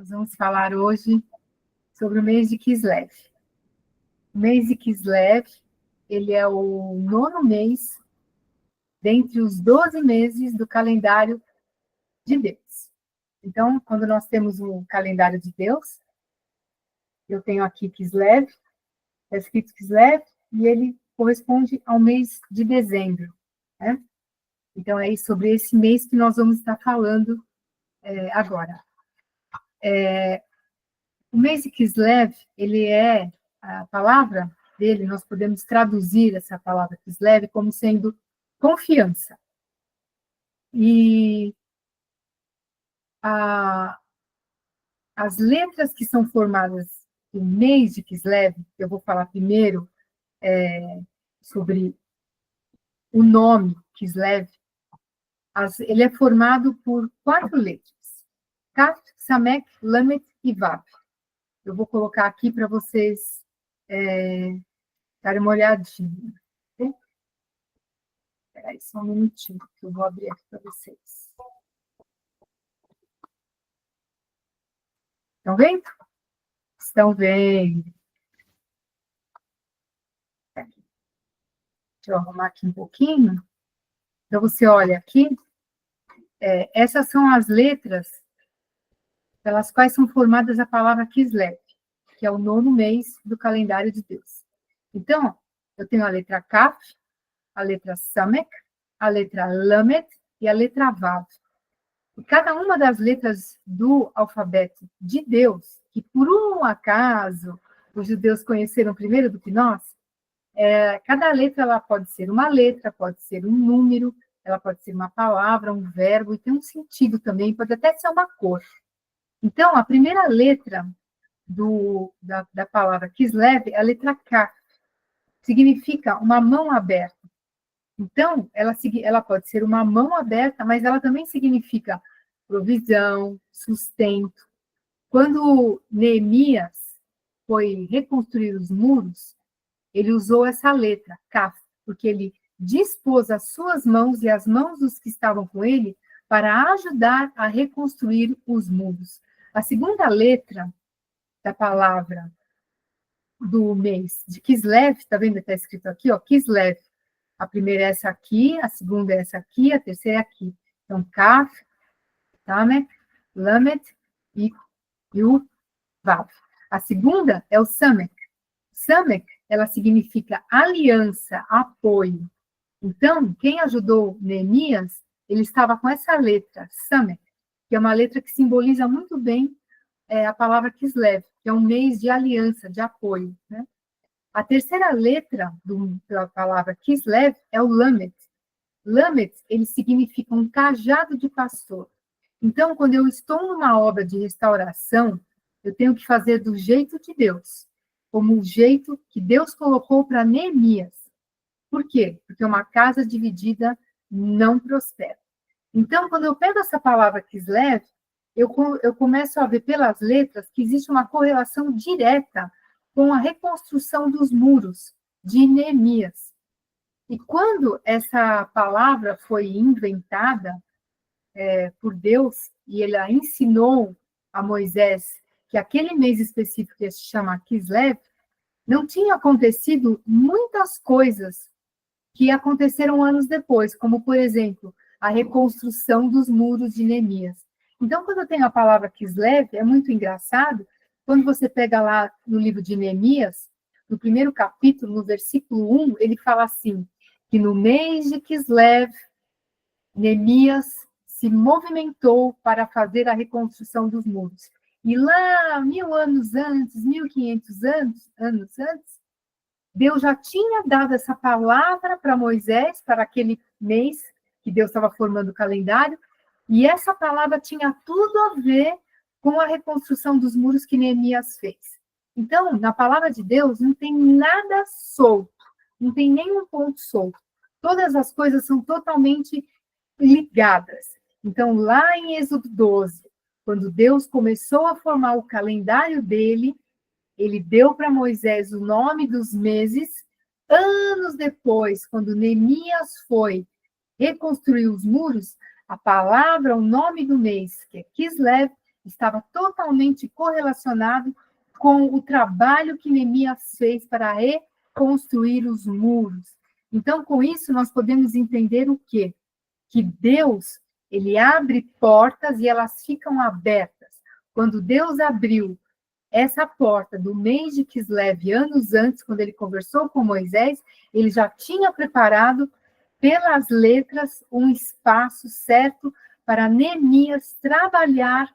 Nós vamos falar hoje sobre o mês de Kislev. O mês de Kislev, ele é o 9º mês dentre os 12 meses do calendário de Deus. Então, quando nós temos o calendário de Deus, eu tenho aqui Kislev, está escrito Kislev, e ele corresponde ao mês de dezembro, né? Então, é sobre esse mês que nós vamos estar falando agora. O mês de Kislev, a palavra dele, nós podemos traduzir essa palavra Kislev como sendo confiança. E as letras que são formadas no mês de Kislev, eu vou falar primeiro sobre o nome Kislev, ele é formado por 4 letras: Kaf, Samek, Lamet e Vav. Eu vou colocar aqui para vocês darem uma olhadinha. Okay? Espera aí, só um minutinho, que eu vou abrir aqui para vocês. Estão vendo? Estão vendo. Aqui. Deixa eu arrumar aqui um pouquinho. Então, você olha aqui. Essas são as letras pelas quais são formadas a palavra Kislev, que é o 9º mês do calendário de Deus. Então, eu tenho a letra Kaf, a letra Samek, a letra Lamet e a letra Vav. E cada uma das letras do alfabeto de Deus, que por um acaso os judeus conheceram primeiro do que nós, cada letra ela pode ser uma letra, pode ser um número, ela pode ser uma palavra, um verbo, e tem um sentido também, pode até ser uma cor. Então, a primeira letra da palavra Kislev é a letra K, significa uma mão aberta. Então, ela pode ser uma mão aberta, mas ela também significa provisão, sustento. Quando Neemias foi reconstruir os muros, ele usou essa letra, Kaf, porque ele dispôs as suas mãos e as mãos dos que estavam com ele para ajudar a reconstruir os muros. A segunda letra da palavra do mês de Kislev, está vendo? Está escrito aqui, ó, Kislev. A primeira é essa aqui, a segunda é essa aqui, a terceira é aqui. Então, Kaf, Samek, Lamet e o Vav. A segunda é o Samek. Samek, ela significa aliança, apoio. Então, quem ajudou Neemias, ele estava com essa letra, Samek, que é uma letra que simboliza muito bem a palavra Kislev, que é um mês de aliança, de apoio, né? A terceira letra da palavra Kislev é o Lamet. Lamet, ele significa um cajado de pastor. Então, quando eu estou numa obra de restauração, eu tenho que fazer do jeito de Deus, como o jeito que Deus colocou para Neemias. Por quê? Porque uma casa dividida não prospera. Então, quando eu pego essa palavra Kislev, eu começo a ver pelas letras que existe uma correlação direta com a reconstrução dos muros de Neemias. E quando essa palavra foi inventada por Deus, e ele ensinou a Moisés que aquele mês específico que se chama Kislev, não tinha acontecido muitas coisas que aconteceram anos depois, como, por exemplo, a reconstrução dos muros de Neemias. Então, quando eu tenho a palavra Kislev, é muito engraçado, quando você pega lá no livro de Neemias, no primeiro capítulo, no versículo 1, ele fala assim, que no mês de Kislev, Neemias se movimentou para fazer a reconstrução dos muros. E lá, 1000 anos antes, 1500 anos antes, Deus já tinha dado essa palavra para Moisés, para aquele mês que Deus estava formando o calendário, e essa palavra tinha tudo a ver com a reconstrução dos muros que Neemias fez. Então, na palavra de Deus, não tem nada solto, não tem nenhum ponto solto. Todas as coisas são totalmente ligadas. Então, lá em Êxodo 12, quando Deus começou a formar o calendário dele, ele deu para Moisés o nome dos meses. Anos depois, quando Neemias foi reconstruir os muros, a palavra, o nome do mês, que é Kislev, estava totalmente correlacionado com o trabalho que Neemias fez para reconstruir os muros. Então, com isso, nós podemos entender o quê? Que Deus, ele abre portas e elas ficam abertas. Quando Deus abriu essa porta do mês de Kislev, anos antes, quando ele conversou com Moisés, ele já tinha preparado pelas letras um espaço certo para Neemias trabalhar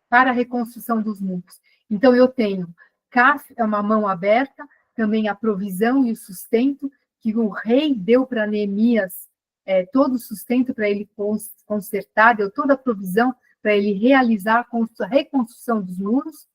para a reconstrução dos muros. Então, eu tenho Kaf, é uma mão aberta, também a provisão e o sustento, que o rei deu para Neemias, todo o sustento para ele consertar, deu toda a provisão para ele realizar a reconstrução dos muros.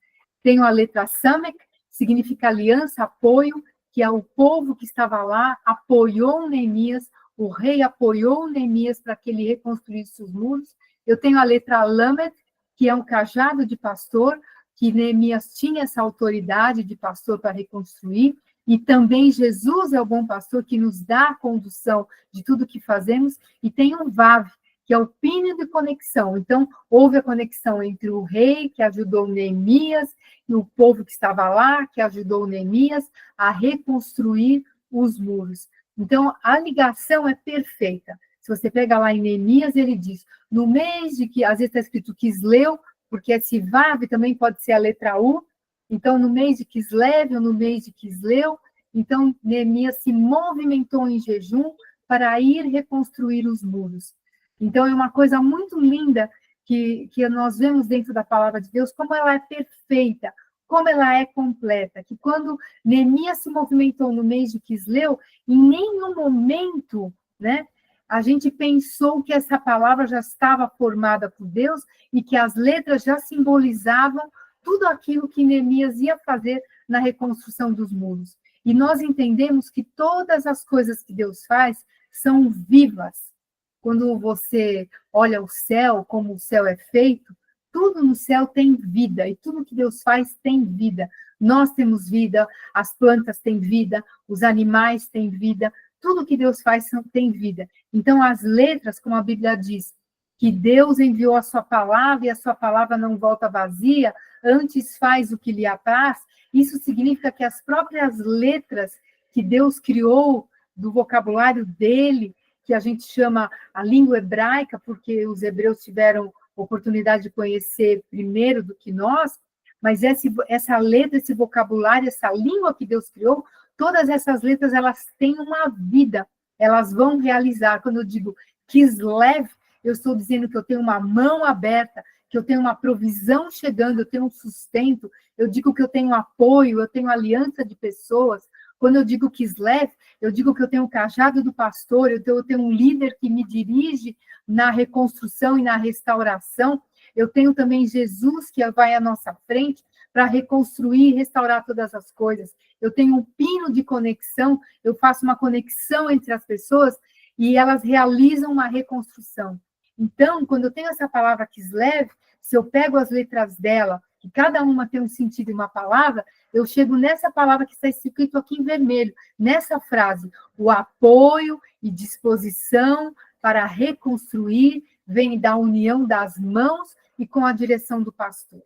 Tenho a letra Samek, significa aliança, apoio, que é o povo que estava lá, apoiou Neemias, o rei apoiou Neemias para que ele reconstruísse os muros. Eu tenho a letra Lamed, que é um cajado de pastor, que Neemias tinha essa autoridade de pastor para reconstruir, e também Jesus é o bom pastor que nos dá a condução de tudo que fazemos, e tem um Vav, que é o pino de conexão. Então, houve a conexão entre o rei, que ajudou Neemias, e o povo que estava lá, que ajudou Neemias a reconstruir os muros. Então, a ligação é perfeita. Se você pega lá em Neemias, ele diz, no mês de que, às vezes está escrito Quisleu, porque esse Vav também pode ser a letra U, então no mês de Kislev ou no mês de Quisleu, então Neemias se movimentou em jejum para ir reconstruir os muros. Então é uma coisa muito linda que nós vemos dentro da palavra de Deus, como ela é perfeita, como ela é completa, que quando Neemias se movimentou no mês de Quisleu, em nenhum momento, né, a gente pensou que essa palavra já estava formada por Deus e que as letras já simbolizavam tudo aquilo que Neemias ia fazer na reconstrução dos muros. E nós entendemos que todas as coisas que Deus faz são vivas. Quando você olha o céu, como o céu é feito, tudo no céu tem vida, e tudo que Deus faz tem vida. Nós temos vida, as plantas têm vida, os animais têm vida, tudo que Deus faz tem vida. Então, as letras, como a Bíblia diz, que Deus enviou a sua palavra e a sua palavra não volta vazia, antes faz o que lhe apraz, isso significa que as próprias letras que Deus criou do vocabulário dele, que a gente chama a língua hebraica, porque os hebreus tiveram oportunidade de conhecer primeiro do que nós, mas essa letra, esse vocabulário, essa língua que Deus criou, todas essas letras, elas têm uma vida, elas vão realizar. Quando eu digo Kislev, eu estou dizendo que eu tenho uma mão aberta, que eu tenho uma provisão chegando, eu tenho um sustento, eu digo que eu tenho apoio, eu tenho aliança de pessoas. Quando eu digo Kislev, eu digo que eu tenho o cajado do pastor, eu tenho um líder que me dirige na reconstrução e na restauração. Eu tenho também Jesus que vai à nossa frente para reconstruir e restaurar todas as coisas. Eu tenho um pino de conexão, eu faço uma conexão entre as pessoas e elas realizam uma reconstrução. Então, quando eu tenho essa palavra Kislev, se eu pego as letras dela, que cada uma tem um sentido e uma palavra, eu chego nessa palavra que está escrito aqui em vermelho, nessa frase, o apoio e disposição para reconstruir vem da união das mãos e com a direção do pastor.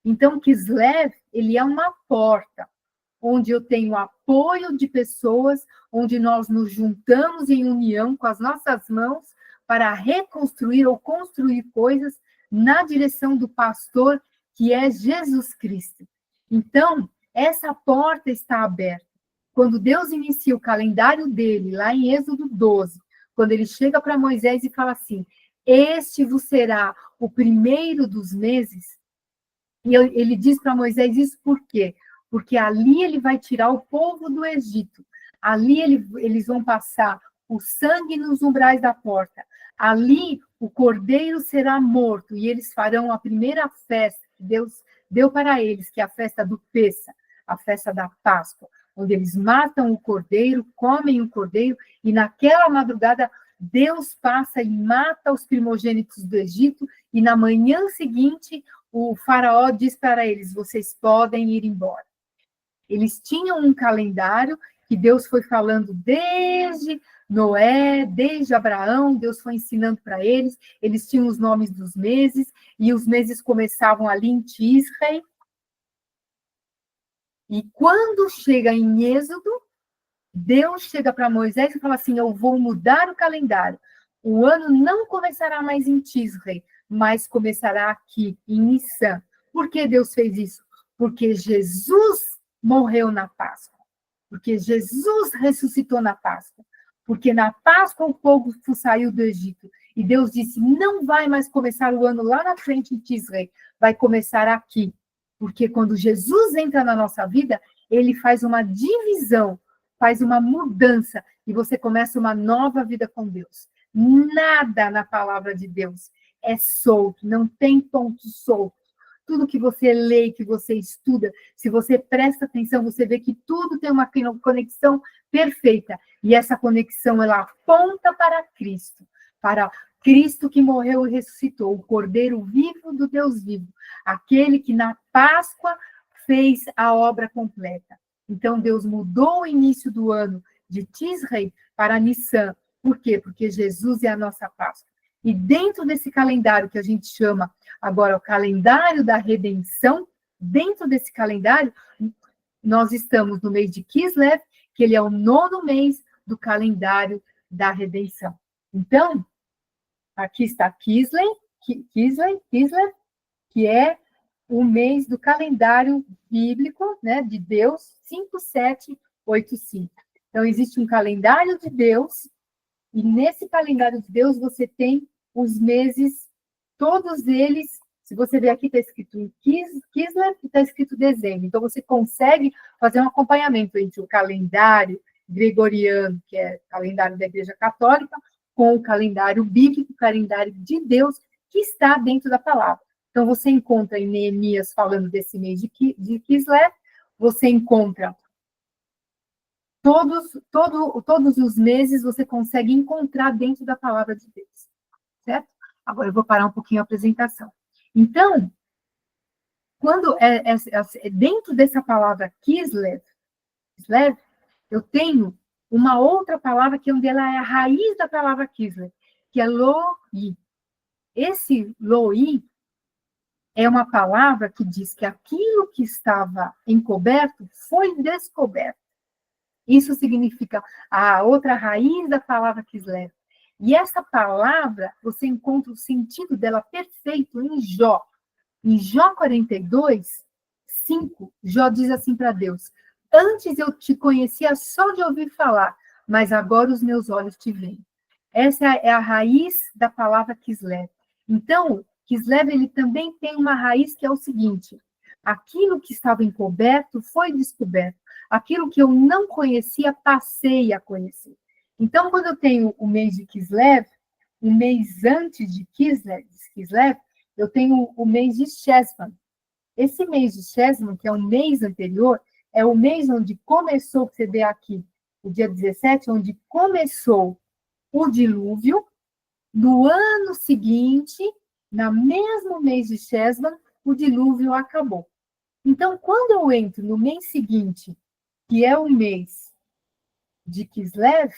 Então, Kislev, ele é uma porta, onde eu tenho apoio de pessoas, onde nós nos juntamos em união com as nossas mãos para reconstruir ou construir coisas na direção do pastor, que é Jesus Cristo. Então, essa porta está aberta. Quando Deus inicia o calendário dele, lá em Êxodo 12, quando ele chega para Moisés e fala assim, este vos será o primeiro dos meses, e ele diz para Moisés isso por quê? Porque ali ele vai tirar o povo do Egito, ali eles vão passar o sangue nos umbrais da porta, ali o cordeiro será morto, e eles farão a primeira festa que Deus deu para eles, que é a festa do Pêssah, a festa da Páscoa, onde eles matam o cordeiro, comem o cordeiro, e naquela madrugada Deus passa e mata os primogênitos do Egito, e na manhã seguinte o faraó diz para eles, vocês podem ir embora. Eles tinham um calendário que Deus foi falando desde Noé, desde Abraão, Deus foi ensinando para eles tinham os nomes dos meses, e os meses começavam ali em Tisrei. E quando chega em Êxodo, Deus chega para Moisés e fala assim: eu vou mudar o calendário. O ano não começará mais em Tisrei, mas começará aqui, em Nissan. Por que Deus fez isso? Porque Jesus morreu na Páscoa. Porque Jesus ressuscitou na Páscoa. Porque na Páscoa o povo saiu do Egito. E Deus disse: não vai mais começar o ano lá na frente em Tisrei, vai começar aqui. Porque quando Jesus entra na nossa vida, ele faz uma divisão, faz uma mudança, e você começa uma nova vida com Deus. Nada na palavra de Deus é solto, não tem pontos soltos. Tudo que você lê, que você estuda, se você presta atenção, você vê que tudo tem uma conexão perfeita. E essa conexão, ela aponta para Cristo que morreu e ressuscitou, o Cordeiro vivo do Deus vivo, aquele que na Páscoa fez a obra completa. Então, Deus mudou o início do ano de Tisrei para Nissan. Por quê? Porque Jesus é a nossa Páscoa. E dentro desse calendário que a gente chama agora o calendário da redenção, dentro desse calendário, nós estamos no mês de Kislev, que ele é o 9º mês do calendário da redenção. Então, aqui está Kislev, que é o mês do calendário bíblico, né, de Deus, 5785. Então, existe um calendário de Deus, e nesse calendário de Deus você tem os meses, todos eles, se você ver aqui, está escrito em Kislev e está escrito dezembro. Então, você consegue fazer um acompanhamento entre o calendário gregoriano, que é o calendário da Igreja Católica, com o calendário bíblico, o calendário de Deus, que está dentro da palavra. Então, você encontra em Neemias falando desse mês de Kislev, você encontra todos os meses, você consegue encontrar dentro da palavra de Deus, certo? Agora eu vou parar um pouquinho a apresentação. Então, quando dentro dessa palavra Kislev, eu tenho uma outra palavra que ela é a raiz da palavra Kislev, que é Loi. Esse Loi é uma palavra que diz que aquilo que estava encoberto foi descoberto. Isso significa a outra raiz da palavra Kislev. E essa palavra, você encontra o sentido dela perfeito em Jó. Em Jó 42, 5, Jó diz assim para Deus: antes eu te conhecia só de ouvir falar, mas agora os meus olhos te veem. Essa é a raiz da palavra Kislev. Então, Kislev, ele também tem uma raiz que é o seguinte: aquilo que estava encoberto foi descoberto. Aquilo que eu não conhecia, passei a conhecer. Então, quando eu tenho o mês de Kislev, um mês antes de Kislev, eu tenho o mês de Chesvan. Esse mês de Chesvan, que é o mês anterior, é o mês onde começou, você vê aqui, o dia 17, onde começou o dilúvio. No ano seguinte, no mesmo mês de Chesvan, o dilúvio acabou. Então, quando eu entro no mês seguinte, que é o mês de Kislev,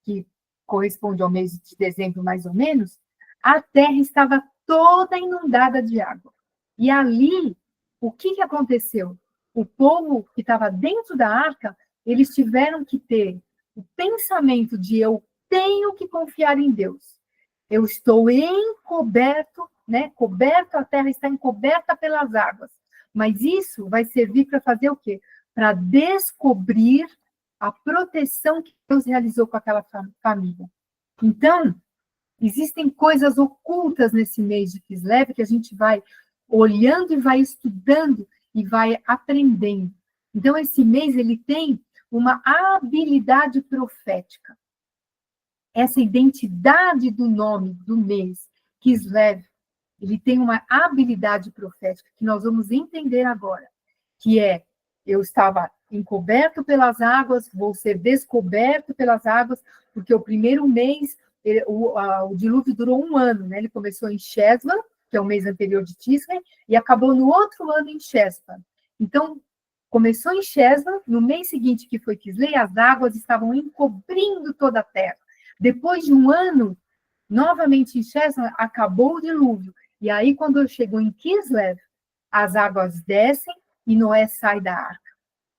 que corresponde ao mês de dezembro, mais ou menos, a terra estava toda inundada de água. E ali, o que aconteceu? O povo que estava dentro da arca, eles tiveram que ter o pensamento de: eu tenho que confiar em Deus. Eu estou encoberto, né? A terra está encoberta pelas águas. Mas isso vai servir para fazer o quê? Para descobrir a proteção que Deus realizou com aquela família. Então, existem coisas ocultas nesse mês de Kislev que a gente vai olhando e vai estudando e vai aprendendo. Então, esse mês, ele tem uma habilidade profética. Essa identidade do nome do mês, Kislev, ele tem uma habilidade profética que nós vamos entender agora, que é: eu estava encoberto pelas águas, vou ser descoberto pelas águas, porque o primeiro mês, o dilúvio durou 1 ano, né? Ele começou em Chesvan, que é o mês anterior de Tisrei, e acabou no outro ano em Chesvan. Então, começou em Chesvan, no mês seguinte, que foi Kislev, as águas estavam encobrindo toda a terra. Depois de um ano, novamente em Shesma, acabou o dilúvio. E aí, quando eu chego em Kislev, as águas descem e Noé sai da arca.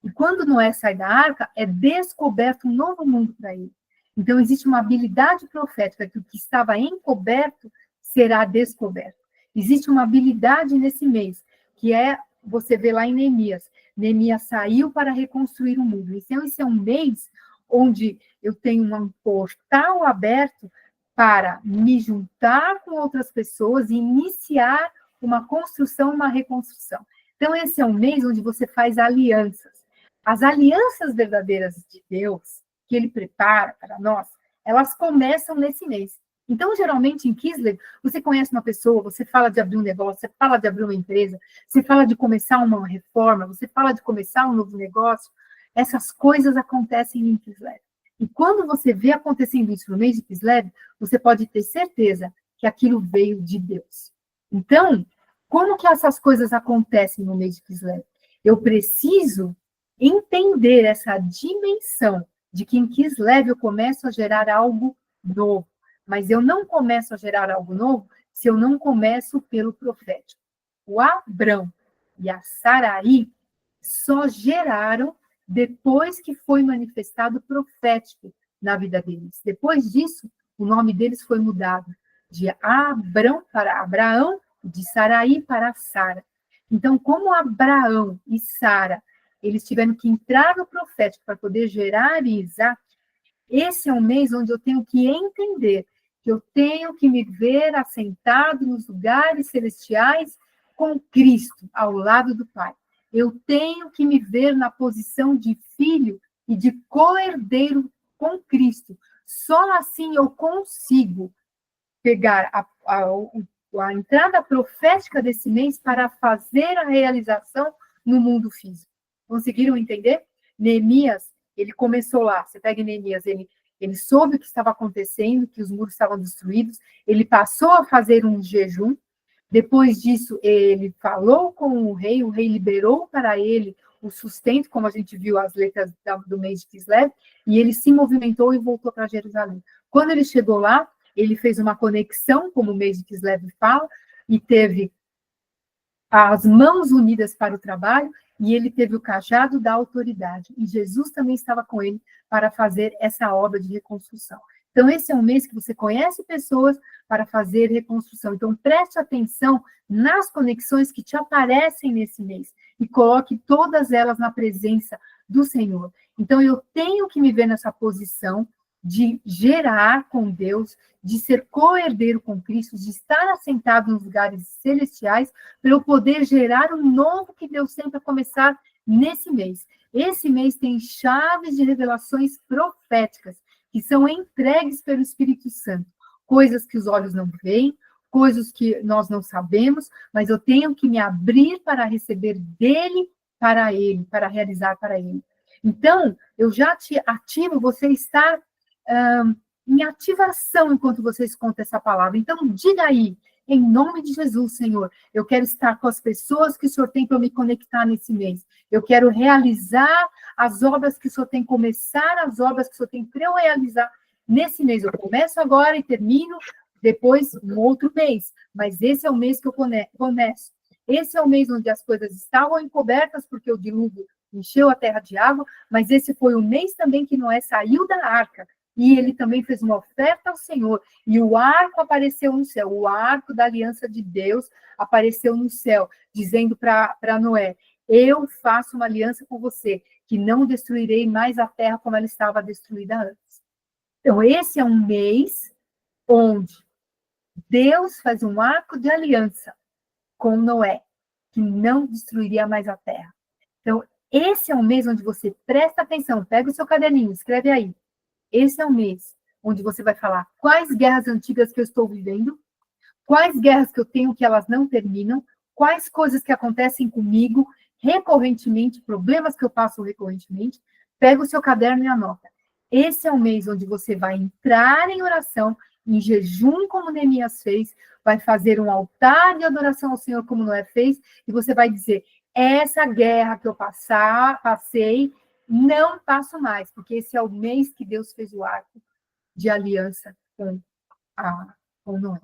E quando Noé sai da arca, é descoberto um novo mundo para ele. Então, existe uma habilidade profética que o que estava encoberto será descoberto. Existe uma habilidade nesse mês, que é, você vê lá em Neemias. Neemias saiu para reconstruir o mundo. Então, esse é um mês onde eu tenho um portal aberto para me juntar com outras pessoas e iniciar uma construção, uma reconstrução. Então, esse é um mês onde você faz alianças. As alianças verdadeiras de Deus, que Ele prepara para nós, elas começam nesse mês. Então, geralmente, em Kislev, você conhece uma pessoa, você fala de abrir um negócio, você fala de abrir uma empresa, você fala de começar uma reforma, você fala de começar um novo negócio. Essas coisas acontecem em Kislev. E quando você vê acontecendo isso no mês de Kislev, você pode ter certeza que aquilo veio de Deus. Então, como que essas coisas acontecem no mês de Kislev? Eu preciso entender essa dimensão de que em Kislev eu começo a gerar algo novo. Mas eu não começo a gerar algo novo se eu não começo pelo profético. O Abrão e a Sarai só geraram depois que foi manifestado profético na vida deles. Depois disso, o nome deles foi mudado de Abrão para Abraão, de Sarai para Sara. Então, como Abraão e Sara, eles tiveram que entrar no profético para poder gerar Isaac, esse é um mês onde eu tenho que entender que eu tenho que me ver assentado nos lugares celestiais com Cristo ao lado do Pai. Eu tenho que me ver na posição de filho e de co-herdeiro com Cristo. Só assim eu consigo pegar a entrada profética desse mês para fazer a realização no mundo físico. Conseguiram entender? Neemias, ele começou lá. Você pega Neemias, ele soube o que estava acontecendo, que os muros estavam destruídos, ele passou a fazer um jejum. Depois disso, ele falou com o rei liberou para ele o sustento, como a gente viu as letras do mês de Kislev, e ele se movimentou e voltou para Jerusalém. Quando ele chegou lá, ele fez uma conexão, como o mês de Kislev fala, e teve as mãos unidas para o trabalho, e ele teve o cajado da autoridade. E Jesus também estava com ele para fazer essa obra de reconstrução. Então, esse é um mês que você conhece pessoas para fazer reconstrução. Então, preste atenção nas conexões que te aparecem nesse mês e coloque todas elas na presença do Senhor. Então, eu tenho que me ver nessa posição de gerar com Deus, de ser co-herdeiro com Cristo, de estar assentado nos lugares celestiais, para eu poder gerar um novo que Deus tem para começar nesse mês. Esse mês tem chaves de revelações proféticas, que são entregues pelo Espírito Santo. Coisas que os olhos não veem, coisas que nós não sabemos, mas eu tenho que me abrir para receber dele, para ele, para realizar para ele. Então, eu já te ativo, você está em ativação enquanto vocês contam essa palavra. Então, diga aí, em nome de Jesus, Senhor, eu quero estar com as pessoas que o Senhor tem para me conectar nesse mês. Eu quero realizar as obras que o Senhor tem, começar as obras que o Senhor tem para eu realizar nesse mês. Eu começo agora e termino depois um outro mês. Mas esse é o mês que eu começo. Esse é o mês onde as coisas estavam encobertas, porque o dilúvio encheu a terra de água, mas esse foi o mês também que Noé saiu da arca. E ele também fez uma oferta ao Senhor. E o arco apareceu no céu. O arco da aliança de Deus apareceu no céu, dizendo para Noé, eu faço uma aliança com você, que não destruirei mais a terra como ela estava destruída antes. Então, esse é um mês onde Deus faz um arco de aliança com Noé, que não destruiria mais a terra. Então, esse é um mês onde você presta atenção, pega o seu caderninho, escreve aí. Esse é o mês onde você vai falar quais guerras antigas que eu estou vivendo, quais guerras que eu tenho que elas não terminam, quais coisas que acontecem comigo recorrentemente, problemas que eu passo recorrentemente. Pega o seu caderno e anota. Esse é o mês onde você vai entrar em oração, em jejum, como Neemias fez, vai fazer um altar de adoração ao Senhor, como Noé fez, e você vai dizer, essa guerra que eu passei, não passo mais, porque esse é o mês que Deus fez o arco de aliança com Noé.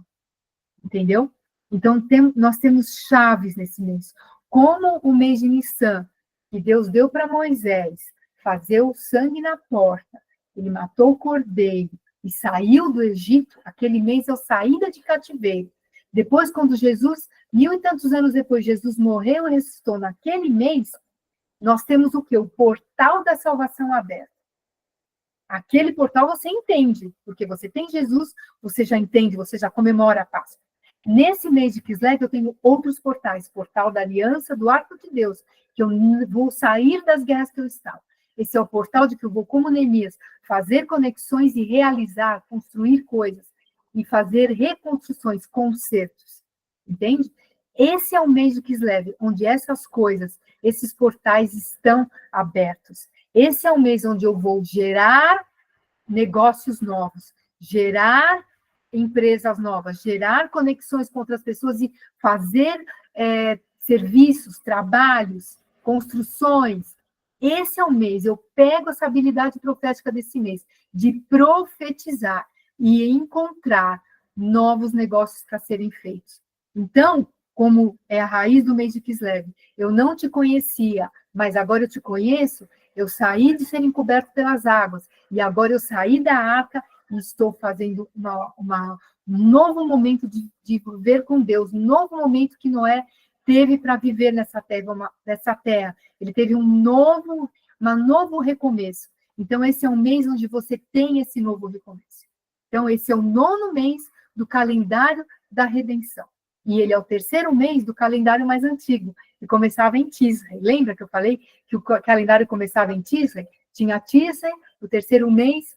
Entendeu? Então, nós temos chaves nesse mês. Como o mês de Nissan, que Deus deu para Moisés fazer o sangue na porta, ele matou o cordeiro e saiu do Egito, aquele mês é a saída de cativeiro. Depois, quando Jesus, 1000 e tantos anos depois, Jesus morreu e ressuscitou naquele mês, nós temos o quê? O portal da salvação aberto. Aquele portal você entende, porque você tem Jesus, você já entende, você já comemora a Páscoa. Nesse mês de Kislev, eu tenho outros portais, portal da aliança, do arco de Deus, que eu vou sair das guerras que eu estava. Esse é o portal de que eu vou, como Neemias, fazer conexões e realizar, construir coisas, e fazer reconstruções, concertos. Entende? Esse é o mês de Kislev, onde essas coisas, esses portais estão abertos. Esse é o mês onde eu vou gerar negócios novos, gerar empresas novas, gerar conexões com outras pessoas e fazer serviços, trabalhos, construções. Esse é o mês, eu pego essa habilidade profética desse mês, de profetizar e encontrar novos negócios para serem feitos. Então, como é a raiz do mês de Kislev, eu não te conhecia, mas agora eu te conheço, eu saí de ser encoberto pelas águas, e agora eu saí da arca e estou fazendo um novo momento de viver com Deus, um novo momento que Noé teve para viver nessa terra. Ele teve um novo recomeço. Então, esse é um mês onde você tem esse novo recomeço. Então, esse é o 9º mês do calendário da redenção. E ele é o 3º mês do calendário mais antigo, que começava em Tisrei. Lembra que eu falei que o calendário começava em Tisrei? Tinha Tisrei, o 3º mês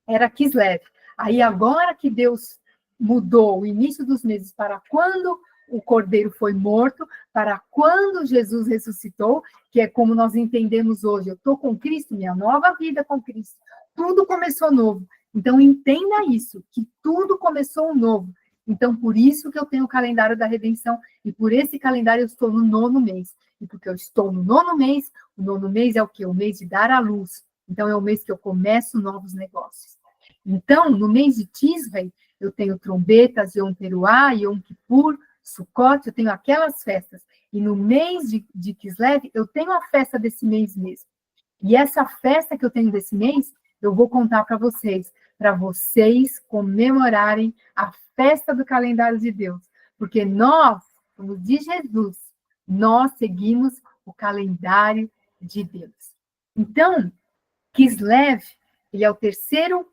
era Kislev. Aí agora que Deus mudou o início dos meses para quando o cordeiro foi morto, para quando Jesus ressuscitou, que é como nós entendemos hoje, eu estou com Cristo, minha nova vida com Cristo, tudo começou novo. Então entenda isso, que tudo começou novo. Então, por isso que eu tenho o calendário da redenção, e por esse calendário eu estou no 9º mês. E porque eu estou no 9º mês, o 9º mês é o quê? O mês de dar à luz. Então, é o mês que eu começo novos negócios. Então, no mês de Tisrei, eu tenho trombetas, Yom Teruah, Yom Kippur, Sukkot, eu tenho aquelas festas. E no mês de Kislev, eu tenho a festa desse mês mesmo. E essa festa que eu tenho desse mês, eu vou contar para vocês comemorarem a festa do calendário de Deus. Porque nós, como diz Jesus, nós seguimos o calendário de Deus. Então, Kislev, ele é o 3º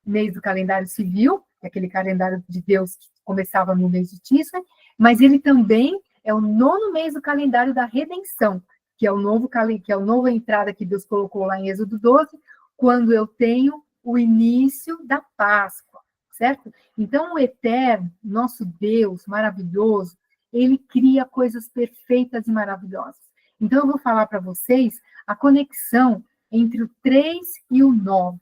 mês do calendário civil, que é aquele calendário de Deus que começava no mês de Tisrei, mas ele também é o 9º mês do calendário da redenção, que é a nova entrada que Deus colocou lá em Êxodo 12, quando eu tenho o início da Páscoa, certo? Então, o Eterno, nosso Deus maravilhoso, ele cria coisas perfeitas e maravilhosas. Então, eu vou falar para vocês a conexão entre o 3 e o 9,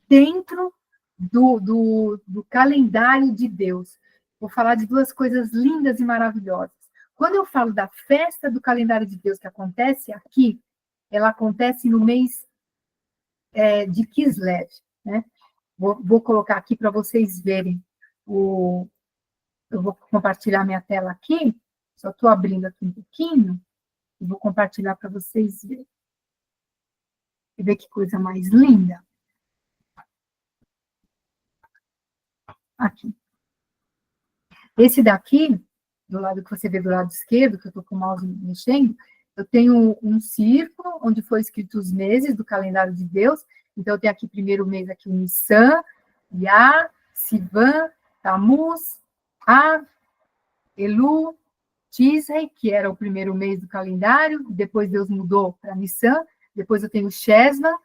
dentro do calendário de Deus. Vou falar de 2 coisas lindas e maravilhosas. Quando eu falo da festa do calendário de Deus que acontece aqui, ela acontece no mês de Kislev, né? Vou colocar aqui para vocês verem. Eu vou compartilhar minha tela aqui, só estou abrindo aqui um pouquinho, e vou compartilhar para vocês verem. E ver que coisa mais linda. Aqui. Esse daqui, do lado que você vê do lado esquerdo, que eu estou com o mouse mexendo, eu tenho um círculo onde foi escrito os meses do calendário de Deus. Então, eu tenho aqui, primeiro mês, aqui o Nissan, Iyar, Sivan, Tammuz, Av, Elu, Tisrei, que era o primeiro mês do calendário, depois Deus mudou para Nissan, depois eu tenho Shesva,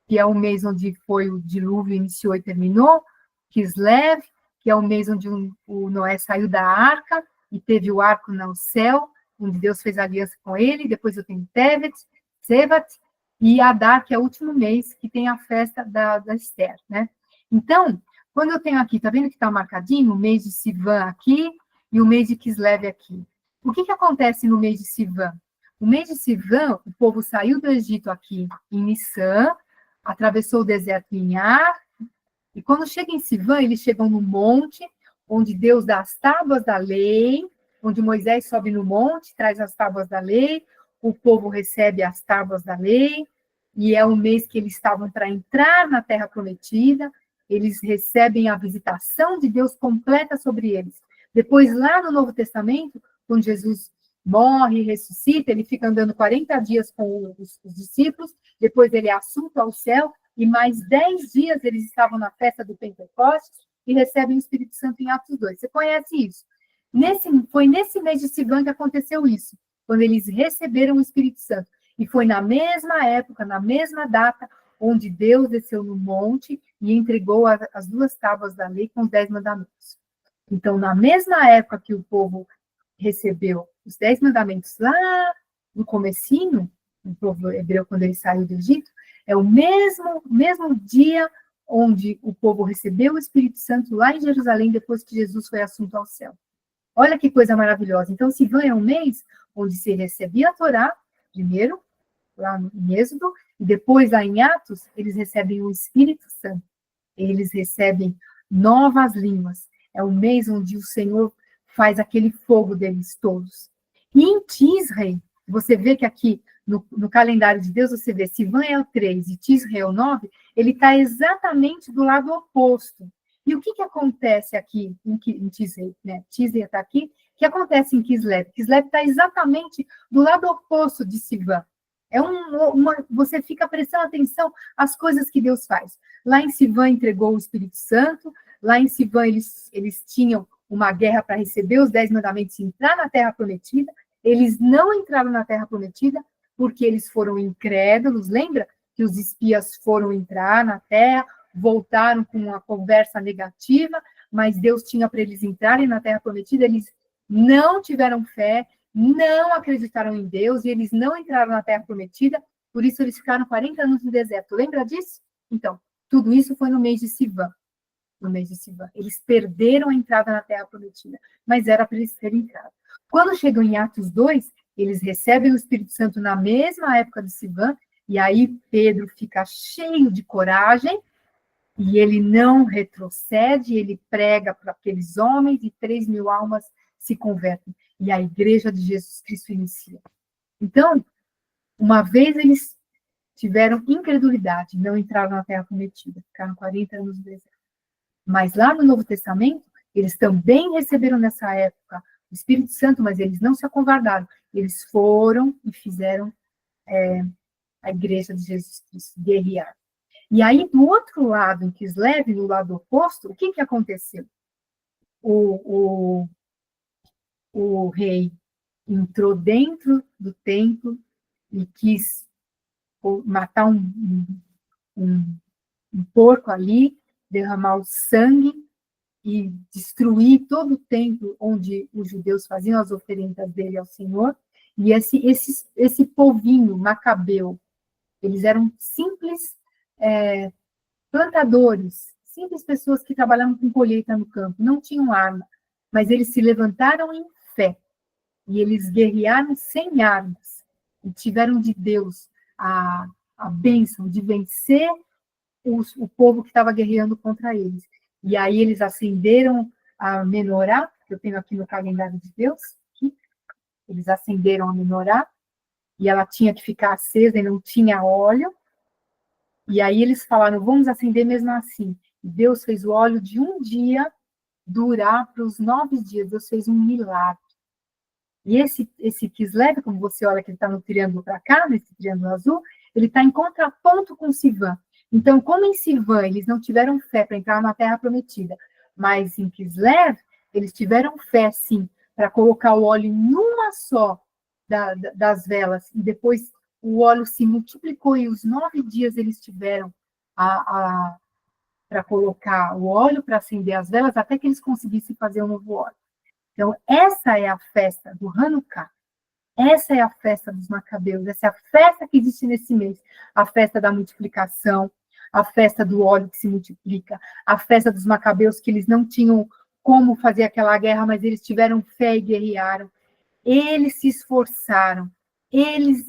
que é o mês onde foi o dilúvio, iniciou e terminou, Kislev, que é o mês onde o Noé saiu da arca e teve o arco no céu, onde Deus fez aliança com ele. Depois eu tenho Tevet, Sevat e Adar, que é o último mês, que tem a festa da Esther, né? Então, quando eu tenho aqui, tá vendo que está marcadinho o mês de Sivan aqui e o mês de Kislev aqui? O que acontece no mês de Sivan? No mês de Sivan, o povo saiu do Egito aqui em Nissan, atravessou o deserto em Ar, E quando chega em Sivan, eles chegam no monte, onde Deus dá as tábuas da lei, onde Moisés sobe no monte, traz as tábuas da lei, o povo recebe as tábuas da lei, e é o mês que eles estavam para entrar na Terra Prometida, eles recebem a visitação de Deus completa sobre eles. Depois, lá no Novo Testamento, quando Jesus morre e ressuscita, ele fica andando 40 dias com os discípulos, depois ele é assunto ao céu, e mais 10 dias eles estavam na festa do Pentecostes e recebem o Espírito Santo em Atos 2. Você conhece isso? Foi nesse mês de Sivan que aconteceu isso, quando eles receberam o Espírito Santo. E foi na mesma época, na mesma data, onde Deus desceu no monte e entregou as 2 tábuas da lei com os 10 mandamentos. Então, na mesma época que o povo recebeu os 10 mandamentos lá no comecinho, o povo hebreu, quando ele saiu do Egito, é o mesmo dia onde o povo recebeu o Espírito Santo lá em Jerusalém, depois que Jesus foi assunto ao céu. Olha que coisa maravilhosa. Então, Sivan é um mês onde se recebia a Torá, primeiro, lá em Êxodo, e depois, lá em Atos, eles recebem o Espírito Santo. Eles recebem novas línguas. É o mês onde o Senhor faz aquele fogo deles todos. E em Tisrei, você vê que aqui, no calendário de Deus, você vê Sivan é o 3 e Tisrei é o 9, ele está exatamente do lado oposto. E o que acontece aqui em Tisrei? Né? Tisrei está aqui. O que acontece em Kislev? Kislev está exatamente do lado oposto de Sivan. Você fica prestando atenção às coisas que Deus faz. Lá em Sivan entregou o Espírito Santo, lá em Sivan eles tinham uma guerra para receber os 10 mandamentos e entrar na Terra Prometida. Eles não entraram na Terra Prometida porque eles foram incrédulos. Lembra que os espias foram entrar na Terra, voltaram com uma conversa negativa, mas Deus tinha para eles entrarem na Terra Prometida, eles não tiveram fé, não acreditaram em Deus, e eles não entraram na Terra Prometida, por isso eles ficaram 40 anos no deserto. Lembra disso? Então, tudo isso foi no mês de Sivan. No mês de Sivan. Eles perderam a entrada na Terra Prometida, mas era para eles terem entrado. Quando chegam em Atos 2, eles recebem o Espírito Santo na mesma época de Sivan, e aí Pedro fica cheio de coragem, e ele não retrocede, ele prega para aqueles homens, e 3.000 almas se convertem. E a igreja de Jesus Cristo inicia. Então, uma vez eles tiveram incredulidade, não entraram na Terra Prometida, ficaram 40 anos no deserto. Mas lá no Novo Testamento, eles também receberam nessa época o Espírito Santo, mas eles não se acovardaram. Eles foram e fizeram a igreja de Jesus Cristo guerrear. E aí, do outro lado, em Kislev, no lado oposto, o que aconteceu? O rei entrou dentro do templo e quis matar um porco ali, derramar o sangue e destruir todo o templo onde os judeus faziam as oferendas dele ao Senhor. E esse povinho macabeu, eles eram simples plantadores, simples pessoas que trabalhavam com colheita no campo, não tinham arma, mas eles se levantaram em fé e eles guerrearam sem armas e tiveram de Deus a bênção de vencer o povo que estava guerreando contra eles. E aí eles acenderam a menorá, que eu tenho aqui no calendário de Deus, aqui. Eles acenderam a menorá, e ela tinha que ficar acesa e não tinha óleo, e aí eles falaram, vamos acender mesmo assim. E Deus fez o óleo de um dia durar para os 9 dias, Deus fez um milagre. E esse Kislev, como você olha que ele está no triângulo para cá, nesse triângulo azul, ele está em contraponto com Sivan. Então, como em Sivan eles não tiveram fé para entrar na Terra Prometida, mas em Kislev eles tiveram fé, sim, para colocar o óleo em uma só das velas, e depois o óleo se multiplicou, e os 9 dias eles tiveram para colocar o óleo, para acender as velas, até que eles conseguissem fazer um novo óleo. Então, essa é a festa do Hanukkah, essa é a festa dos Macabeus, essa é a festa que existe nesse mês, a festa da multiplicação, a festa do óleo que se multiplica, a festa dos Macabeus, que eles não tinham como fazer aquela guerra, mas eles tiveram fé e guerrearam, eles se esforçaram, eles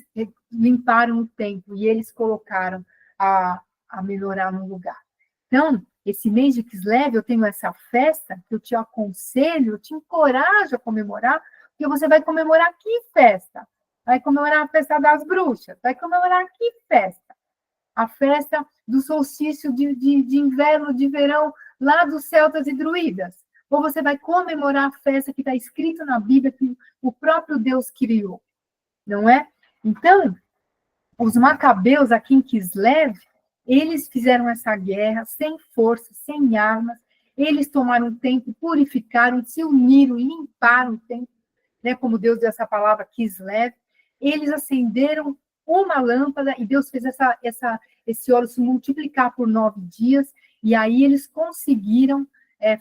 limparam o templo e eles colocaram a menorá no lugar. Então, esse mês de Kislev, eu tenho essa festa, que eu te aconselho, eu te encorajo a comemorar, porque você vai comemorar que festa? Vai comemorar a festa das bruxas, vai comemorar que festa? A festa do solstício de inverno, de verão, lá dos celtas e druidas. Ou você vai comemorar a festa que está escrito na Bíblia, que o próprio Deus criou, não é? Então, os macabeus aqui em Kislev, eles fizeram essa guerra sem força, sem armas, eles tomaram tempo, purificaram, se uniram, limparam o tempo, né, como Deus deu essa palavra Kislev, eles acenderam uma lâmpada e Deus fez esse óleo se multiplicar por 9 dias, e aí eles conseguiram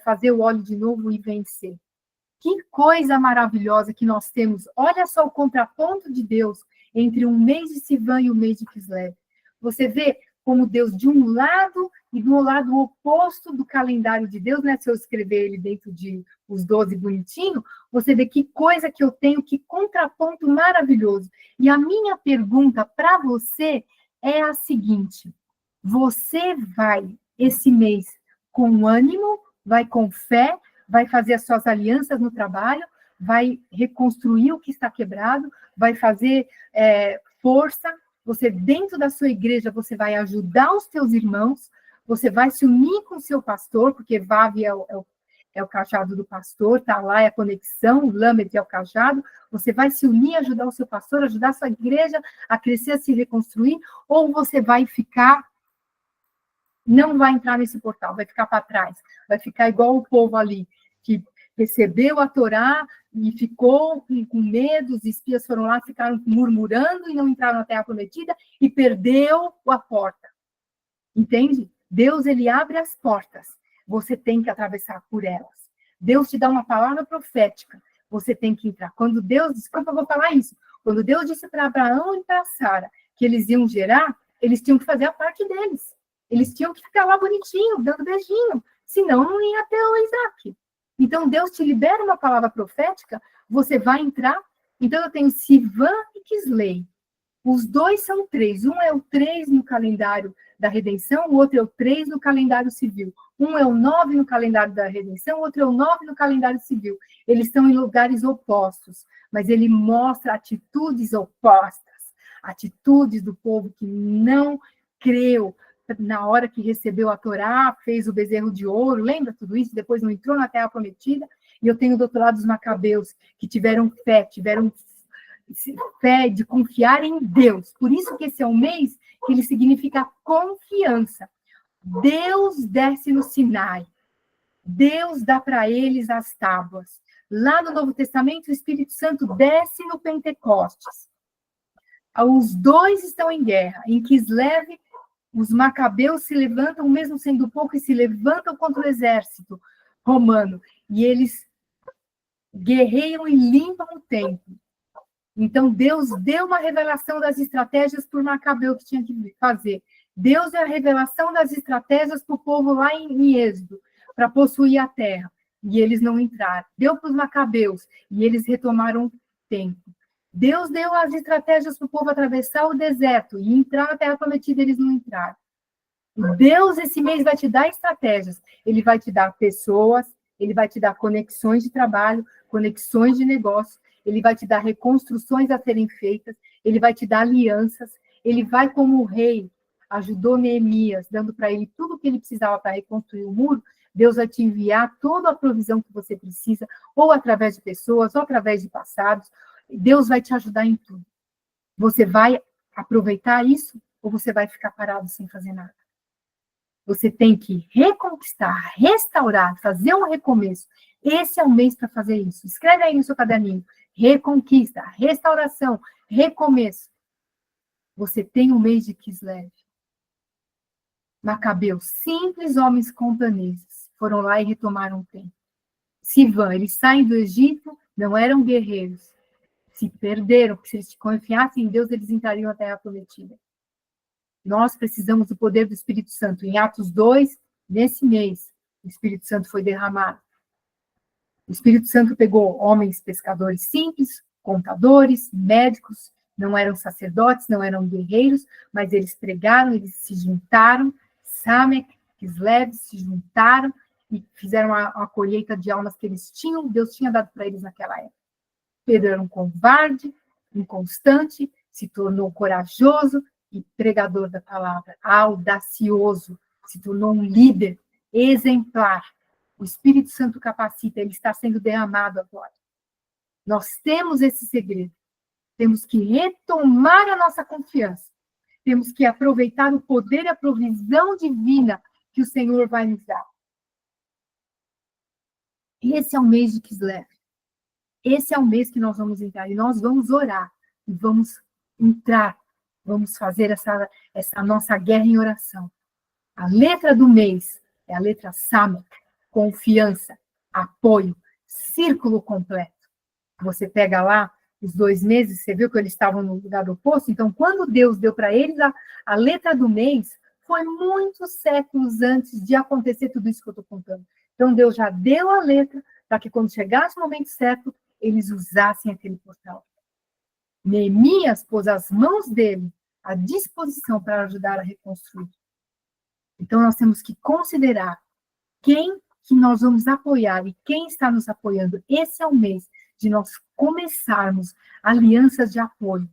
fazer o óleo de novo e vencer. Que coisa maravilhosa que nós temos. Olha só o contraponto de Deus entre um mês de Sivan e o mês de Kislev. Você vê como Deus, de um lado e do lado oposto do calendário de Deus, né? Se eu escrever ele dentro de os 12 bonitinho, você vê que coisa que eu tenho, que contraponto maravilhoso. E a minha pergunta para você é a seguinte: você vai, esse mês, com ânimo, vai com fé, vai fazer as suas alianças no trabalho, vai reconstruir o que está quebrado, vai fazer força, você dentro da sua igreja, você vai ajudar os teus irmãos, você vai se unir com o seu pastor, porque Vav é o cajado do pastor, tá lá, é a conexão, o Lamed é o cajado, você vai se unir, ajudar o seu pastor, ajudar a sua igreja a crescer, a se reconstruir, ou você vai ficar, não vai entrar nesse portal, vai ficar para trás, vai ficar igual o povo ali, que recebeu a Torá e ficou com medo, os espias foram lá, ficaram murmurando e não entraram na Terra Prometida e perdeu a porta. Entende? Deus, ele abre as portas, você tem que atravessar por elas. Deus te dá uma palavra profética, você tem que entrar. Quando Deus, desculpa, eu vou falar isso, quando Deus disse para Abraão e para Sara que eles iam gerar, eles tinham que fazer a parte deles. Eles tinham que ficar lá bonitinho, dando beijinho, senão não ia ter o Isaac. Então, Deus te libera uma palavra profética, você vai entrar. Então, eu tenho Sivan e Kislev. Os dois são 3. Um é o 3 no calendário da redenção, o outro é o 3 no calendário civil. Um é o 9 no calendário da redenção, o outro é o 9 no calendário civil. Eles estão em lugares opostos, mas ele mostra atitudes opostas, atitudes do povo que não creu na hora que recebeu a Torá, fez o bezerro de ouro, lembra tudo isso? Depois não entrou na Terra Prometida. E eu tenho o doutorado dos Macabeus, que tiveram fé de confiar em Deus. Por isso que esse é um mês que ele significa confiança. Deus desce no Sinai. Deus dá para eles as tábuas. Lá no Novo Testamento, o Espírito Santo desce no Pentecostes. Os dois estão em guerra. Em Kislev, os macabeus se levantam, mesmo sendo pouco, e se levantam contra o exército romano. E eles guerreiam e limpam o templo. Então, Deus deu uma revelação das estratégias para o Macabeu que tinha que fazer. Deus deu a revelação das estratégias para o povo lá em Êxodo, para possuir a terra. E eles não entraram. Deu para os Macabeus, e eles retomaram o templo. Deus deu as estratégias para o povo atravessar o deserto e entrar na Terra Prometida, eles não entraram. Deus, esse mês, vai te dar estratégias. Ele vai te dar pessoas, ele vai te dar conexões de trabalho, conexões de negócio, ele vai te dar reconstruções a serem feitas, ele vai te dar alianças, ele vai, como o rei ajudou Neemias, dando para ele tudo o que ele precisava para reconstruir o muro. Deus vai te enviar toda a provisão que você precisa, ou através de pessoas, ou através de passados. Deus vai te ajudar em tudo. Você vai aproveitar isso ou você vai ficar parado sem fazer nada? Você tem que reconquistar, restaurar, fazer um recomeço. Esse é o mês para fazer isso. Escreve aí no seu caderninho. Reconquista, restauração, recomeço. Você tem um mês de Kislev. Macabeus, simples homens camponeses, foram lá e retomaram o templo. Sivan, eles saem do Egito, não eram guerreiros. Se perderam, porque se eles confiassem em Deus, eles entrariam na Terra Prometida. Nós precisamos do poder do Espírito Santo. Em Atos 2, nesse mês, o Espírito Santo foi derramado. O Espírito Santo pegou homens pescadores simples, contadores, médicos, não eram sacerdotes, não eram guerreiros, mas eles pregaram, eles se juntaram, Samek, Kislev se juntaram e fizeram a colheita de almas que eles tinham, Deus tinha dado para eles naquela época. Pedro era um covarde, inconstante, se tornou corajoso e pregador da palavra, audacioso, se tornou um líder exemplar. O Espírito Santo capacita, ele está sendo derramado agora. Nós temos esse segredo. Temos que retomar a nossa confiança. Temos que aproveitar o poder e a provisão divina que o Senhor vai nos dar. Esse é o mês de Kislev. Esse é o mês que nós vamos entrar. E nós vamos orar. E vamos entrar. Vamos fazer essa nossa guerra em oração. A letra do mês é a letra Samek. Confiança, apoio, círculo completo. Você pega lá os 2 meses, você viu que eles estavam no lugar oposto? Então, quando Deus deu para eles a letra do mês, foi muitos séculos antes de acontecer tudo isso que eu estou contando. Então, Deus já deu a letra para que quando chegasse o momento certo, eles usassem aquele portal. Neemias pôs as mãos dele à disposição para ajudar a reconstruir. Então, nós temos que considerar quem que nós vamos apoiar e quem está nos apoiando. Esse é o mês de nós começarmos alianças de apoio,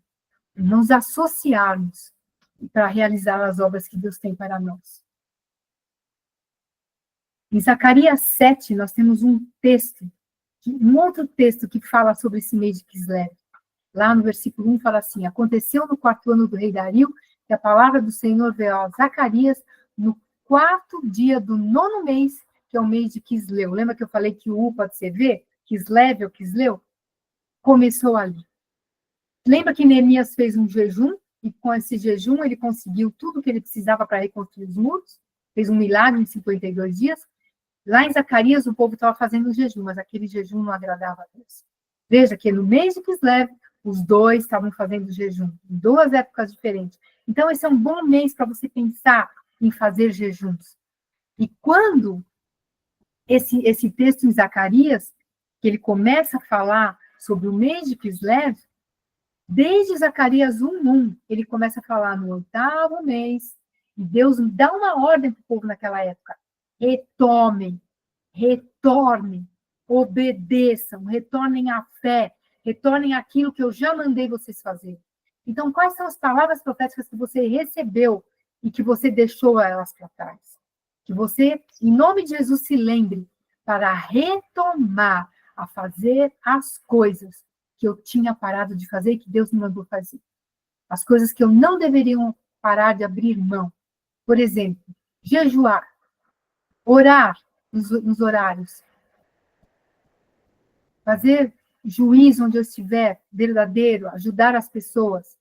nos associarmos para realizar as obras que Deus tem para nós. Em Zacarias 7, nós temos um outro texto que fala sobre esse mês de Kislev. Lá no versículo 1 fala assim: aconteceu no 4º ano do rei Dario, que a palavra do Senhor veio a Zacarias no 4º dia do 9º mês, que é o mês de Quisleu. Lembra que eu falei que o U pode ser V? Kislev ou Quisleu? Começou ali. Lembra que Neemias fez um jejum, e com esse jejum ele conseguiu tudo que ele precisava para reconstruir os muros? Fez um milagre em 52 dias? Lá em Zacarias o povo estava fazendo um jejum, mas aquele jejum não agradava a Deus. Veja que no mês de Kislev, os dois estavam fazendo jejum, em 2 épocas diferentes. Então, esse é um bom mês para você pensar em fazer jejuns. E quando esse texto em Zacarias, que ele começa a falar sobre o mês de Kislev, desde Zacarias 1:1, ele começa a falar no 8º mês, e Deus dá uma ordem para o povo naquela época: retomem, retornem, obedeçam, retornem à fé, retornem àquilo que eu já mandei vocês fazerem. Então, quais são as palavras proféticas que você recebeu e que você deixou elas para trás? Que você, em nome de Jesus, se lembre para retomar a fazer as coisas que eu tinha parado de fazer e que Deus me mandou fazer. As coisas que eu não deveria parar de abrir mão. Por exemplo, jejuar, orar nos horários, fazer juízo onde eu estiver, verdadeiro, ajudar as pessoas,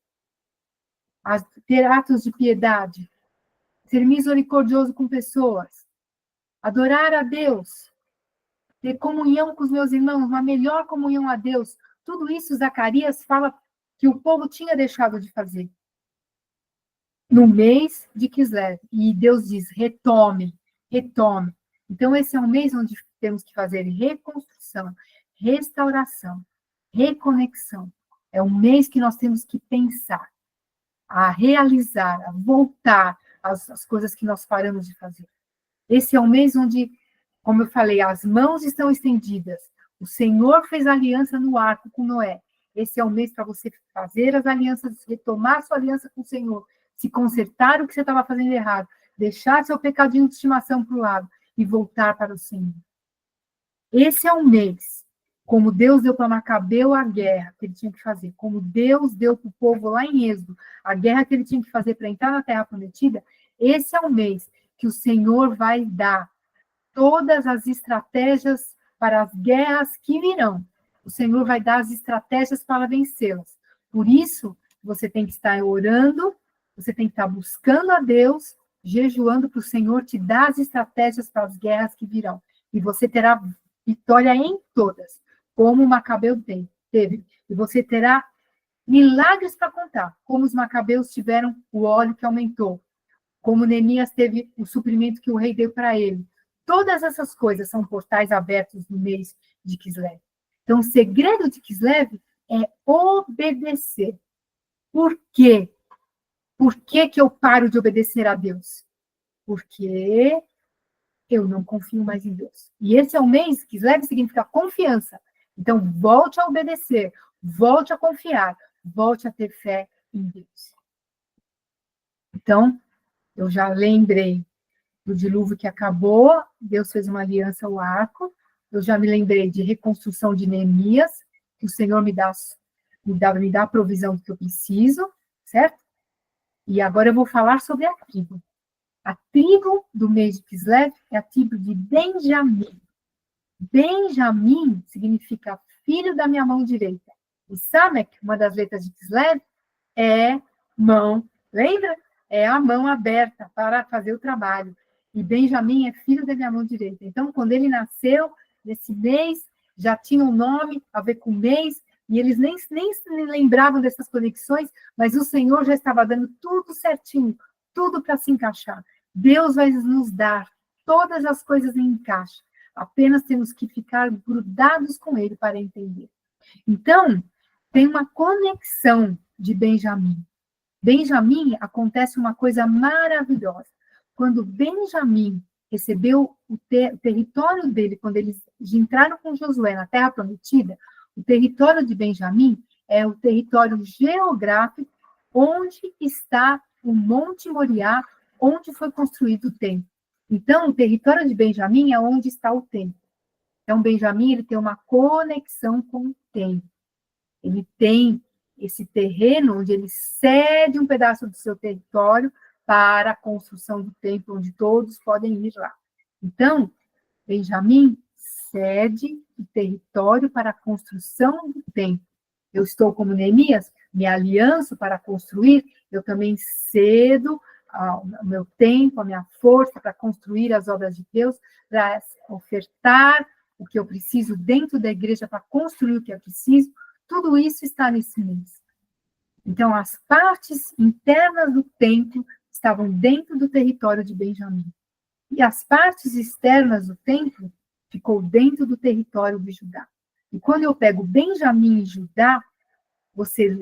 a ter atos de piedade, ser misericordioso com pessoas, adorar a Deus, ter comunhão com os meus irmãos, uma melhor comunhão a Deus. Tudo isso Zacarias fala que o povo tinha deixado de fazer no mês de Kislev. E Deus diz: retome, retome. Então, esse é um mês onde temos que fazer reconstrução, restauração, reconexão. É um mês que nós temos que pensar, a realizar, a voltar às coisas que nós paramos de fazer. Esse é um mês onde, como eu falei, as mãos estão estendidas. O Senhor fez aliança no arco com Noé. Esse é o mês para você fazer as alianças, retomar sua aliança com o Senhor, se consertar o que você estava fazendo errado, deixar seu pecadinho de estimação para o lado e voltar para o Senhor. Esse é um mês, como Deus deu para Macabeu a guerra que ele tinha que fazer, como Deus deu para o povo lá em Êxodo a guerra que ele tinha que fazer para entrar na Terra Prometida. Esse é um mês que o Senhor vai dar todas as estratégias para as guerras que virão. O Senhor vai dar as estratégias para vencê-las. Por isso, você tem que estar orando, você tem que estar buscando a Deus, jejuando para o Senhor te dar as estratégias para as guerras que virão. E você terá vitória em todas, como o Macabeu teve. E você terá milagres para contar, como os Macabeus tiveram o óleo que aumentou, como Neemias teve o suprimento que o rei deu para ele. Todas essas coisas são portais abertos no mês de Kislev. Então, o segredo de Kislev é obedecer. Por quê? Por que eu paro de obedecer a Deus? Porque eu não confio mais em Deus. E esse é o mês que leve significa confiança. Então, volte a obedecer, volte a confiar, volte a ter fé em Deus. Então, eu já lembrei do dilúvio que acabou, Deus fez uma aliança ao arco, eu já me lembrei de reconstrução de Neemias, que o Senhor me dá a provisão que eu preciso, certo? E agora eu vou falar sobre a tribo. A tribo do mês de Kislev é a tribo de Benjamim. Benjamim significa filho da minha mão direita. E Samek, uma das letras de Kislev, é mão, lembra? É a mão aberta para fazer o trabalho. E Benjamim é filho da minha mão direita. Então, quando ele nasceu, nesse mês, já tinha um nome a ver com o mês, e eles nem se lembravam dessas conexões, mas o Senhor já estava dando tudo certinho, tudo para se encaixar. Deus vai nos dar todas as coisas em encaixe. Apenas temos que ficar grudados com Ele para entender. Então, tem uma conexão de Benjamim. Benjamim, acontece uma coisa maravilhosa. Quando Benjamim recebeu o território dele, quando eles entraram com Josué na Terra Prometida, o território de Benjamim é o território geográfico onde está o Monte Moriá, onde foi construído o templo. Então, o território de Benjamim é onde está o templo. Então, Benjamim ele tem uma conexão com o templo. Ele tem esse terreno onde ele cede um pedaço do seu território para a construção do templo, onde todos podem ir lá. Então, Benjamim cede o território para a construção do templo. Eu estou como Neemias, me alianço para construir, eu também cedo o meu tempo, a minha força para construir as obras de Deus, para ofertar o que eu preciso dentro da igreja, para construir o que eu preciso, tudo isso está nesse mês. Então, as partes internas do templo estavam dentro do território de Benjamim. E as partes externas do templo ficou dentro do território de Judá. E quando eu pego Benjamim e Judá,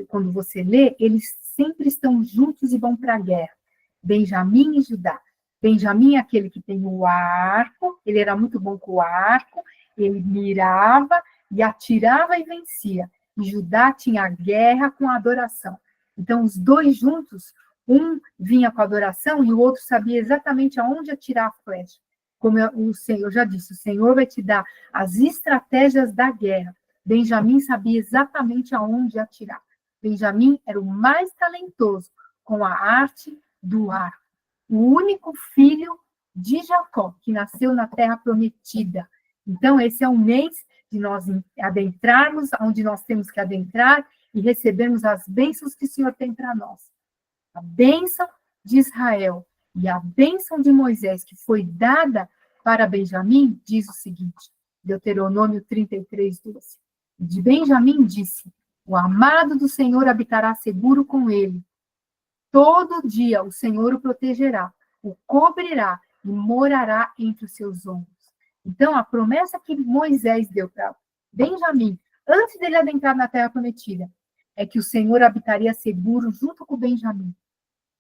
quando você lê, eles sempre estão juntos e vão para a guerra. Benjamim e Judá. Benjamim é aquele que tem o arco, ele era muito bom com o arco, ele mirava e atirava e vencia. E Judá tinha a guerra com a adoração. Então, os dois juntos, um vinha com a adoração e o outro sabia exatamente aonde atirar a flecha. Como o Senhor já disse, o Senhor vai te dar as estratégias da guerra. Benjamim sabia exatamente aonde atirar. Benjamim era o mais talentoso com a arte do arco. O único filho de Jacó, que nasceu na Terra Prometida. Então, esse é um mês de nós adentrarmos onde nós temos que adentrar e recebermos as bênçãos que o Senhor tem para nós. A bênção de Israel e a bênção de Moisés, que foi dada para Benjamim, diz o seguinte, Deuteronômio 33, 12. De Benjamim disse, o amado do Senhor habitará seguro com ele. Todo dia o Senhor o protegerá, o cobrirá e morará entre os seus ombros. Então, a promessa que Moisés deu para Benjamim, antes dele adentrar na Terra Prometida, é que o Senhor habitaria seguro junto com Benjamim.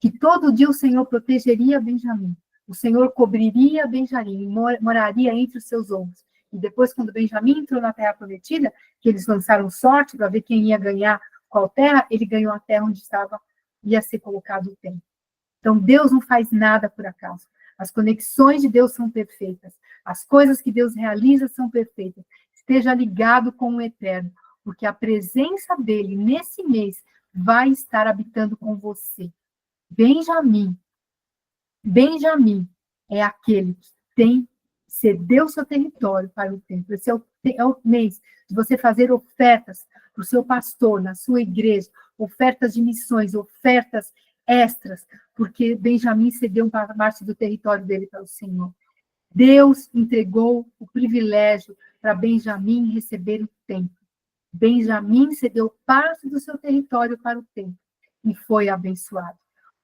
Que todo dia o Senhor protegeria Benjamim. O Senhor cobriria Benjamim e moraria entre os seus ombros. E depois, quando Benjamim entrou na Terra Prometida, que eles lançaram sorte para ver quem ia ganhar qual terra, ele ganhou a terra onde ia ser colocado o templo. Então, Deus não faz nada por acaso. As conexões de Deus são perfeitas. As coisas que Deus realiza são perfeitas. Esteja ligado com o Eterno, porque a presença dele nesse mês vai estar habitando com você. Benjamim é aquele que cedeu seu território para o templo. Esse é o mês de você fazer ofertas para o seu pastor, na sua igreja, ofertas de missões, ofertas extras, porque Benjamim cedeu parte do território dele para o Senhor. Deus entregou o privilégio para Benjamim receber o templo. Benjamim cedeu parte do seu território para o templo e foi abençoado.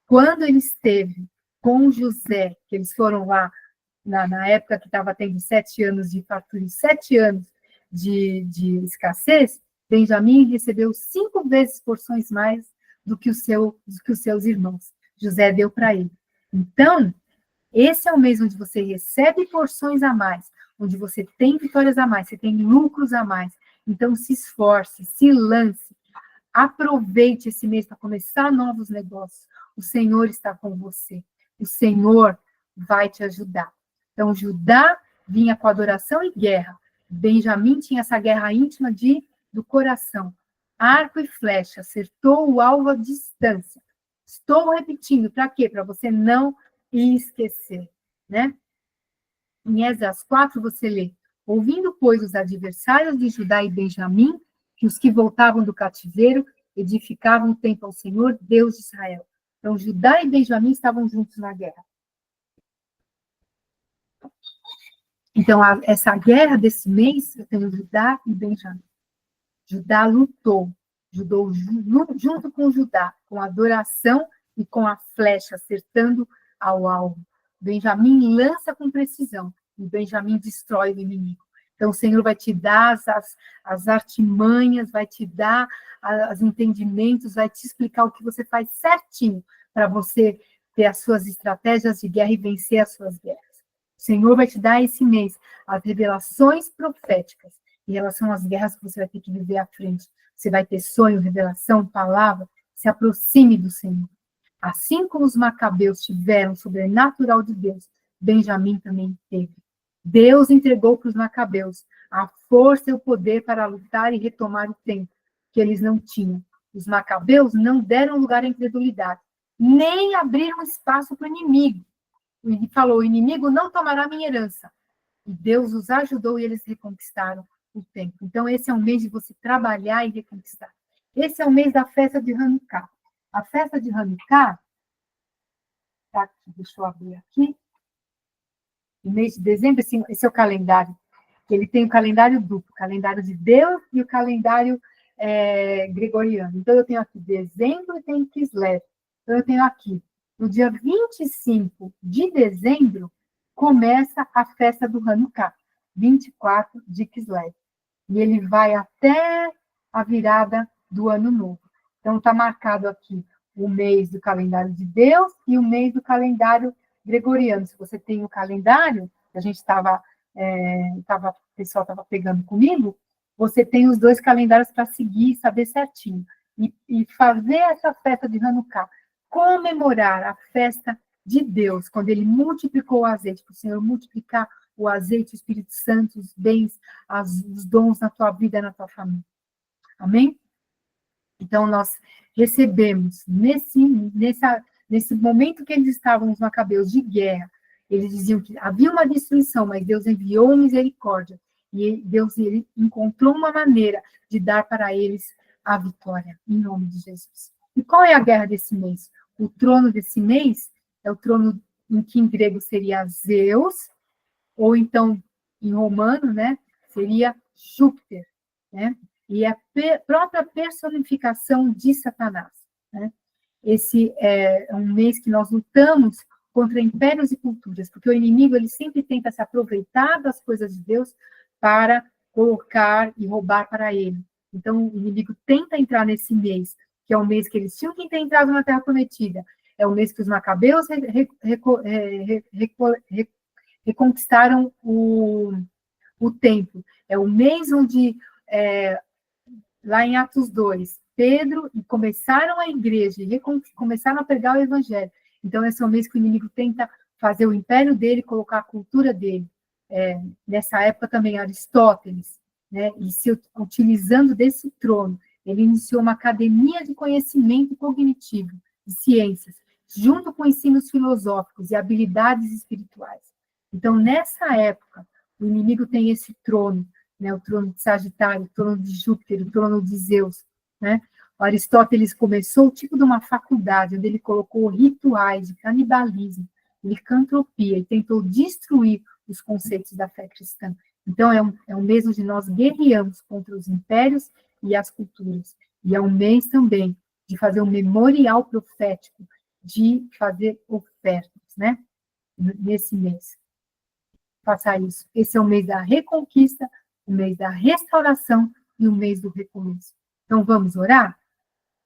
Quando ele esteve com José, que eles foram lá, na época que estava tendo 7 anos de fartura, 7 anos de escassez, Benjamim recebeu 5 vezes porções mais do que os seus irmãos. José deu para ele. Então, Esse é o mês onde você recebe porções a mais, onde você tem vitórias a mais, você tem lucros a mais. Então, se esforce, se lance, aproveite esse mês para começar novos negócios. O Senhor está com você. O Senhor vai te ajudar. Então, Judá vinha com adoração e guerra. Benjamim tinha essa guerra íntima do coração. Arco e flecha, acertou o alvo à distância. Estou repetindo, para quê? Para você não esquecer, né? Em Esdras 4, você lê: ouvindo, pois, os adversários de Judá e Benjamim, que os que voltavam do cativeiro edificavam o templo ao Senhor, Deus de Israel. Então, Judá e Benjamim estavam juntos na guerra. Então, essa guerra desse mês, eu tenho Judá e Benjamim. Judá lutou junto com Judá, com adoração e com a flecha, acertando ao alvo. Benjamim lança com precisão, e Benjamim destrói o inimigo. Então, o Senhor vai te dar as artimanhas, vai te dar os entendimentos, vai te explicar o que você faz certinho para você ter as suas estratégias de guerra e vencer as suas guerras. O Senhor vai te dar esse mês as revelações proféticas em relação às guerras que você vai ter que viver à frente. Você vai ter sonho, revelação, palavra. Se aproxime do Senhor. Assim como os macabeus tiveram o sobrenatural de Deus, Benjamim também teve. Deus entregou para os macabeus a força e o poder para lutar e retomar o tempo que eles não tinham. Os macabeus não deram lugar à incredulidade, nem abriram espaço para o inimigo. Ele falou: o inimigo não tomará minha herança. E Deus os ajudou e eles reconquistaram o tempo. Então, esse é um mês de você trabalhar e reconquistar. Esse é o mês da festa de Hanukkah. A festa de Hanukkah, tá aqui, deixa eu abrir aqui. No mês de dezembro, esse é o calendário. Ele tem o calendário duplo, o calendário de Deus e o calendário gregoriano. Então, eu tenho aqui dezembro e tenho Kislev. Então, eu tenho aqui, no dia 25 de dezembro, começa a festa do Hanukkah, 24 de Kislev. E ele vai até a virada do Ano Novo. Então, está marcado aqui o mês do calendário de Deus e o mês do calendário gregoriano. Se você tem o calendário, a gente o pessoal estava pegando comigo, você tem os dois calendários para seguir e saber certinho. E fazer essa festa de Hanukkah, comemorar a festa de Deus, quando ele multiplicou o azeite, para o Senhor multiplicar o azeite, o Espírito Santo, os bens, os dons na tua vida e na tua família. Amém? Então, nós recebemos, nesse momento que eles estavam, os macabeus, de guerra, eles diziam que havia uma destruição, mas Deus enviou misericórdia, e Deus ele encontrou uma maneira de dar para eles a vitória, em nome de Jesus. E qual é a guerra desse mês? O trono desse mês é o trono em que em grego seria Zeus, ou então, em romano, né, seria Júpiter, né? E a própria personificação de Satanás, né? Esse é um mês que nós lutamos contra impérios e culturas, porque o inimigo ele sempre tenta se aproveitar das coisas de Deus para colocar e roubar para ele. Então, o inimigo tenta entrar nesse mês, que é o mês que eles tinham que ter entrado na Terra Prometida. É o mês que os macabeus reconquistaram o templo. É o mês onde, lá em Atos 2, Pedro começaram a igreja, começaram a pregar o evangelho. Então, esse é o mês que o inimigo tenta fazer o império dele, colocar a cultura dele. Nessa época também, Aristóteles, né, e se utilizando desse trono, ele iniciou uma academia de conhecimento cognitivo, de ciências, junto com ensinos filosóficos e habilidades espirituais. Então, nessa época, o inimigo tem esse trono, né, o trono de Sagitário, o trono de Júpiter, o trono de Zeus, né? O Aristóteles começou tipo de uma faculdade, onde ele colocou rituais de canibalismo, licantropia, e tentou destruir os conceitos da fé cristã. Então, é um mês onde nós guerreamos contra os impérios e as culturas. E é um mês também de fazer um memorial profético, de fazer ofertas, né? Nesse mês. Faça isso. Esse é o mês da reconquista, o mês da restauração e o mês do recomeço. Então, vamos orar?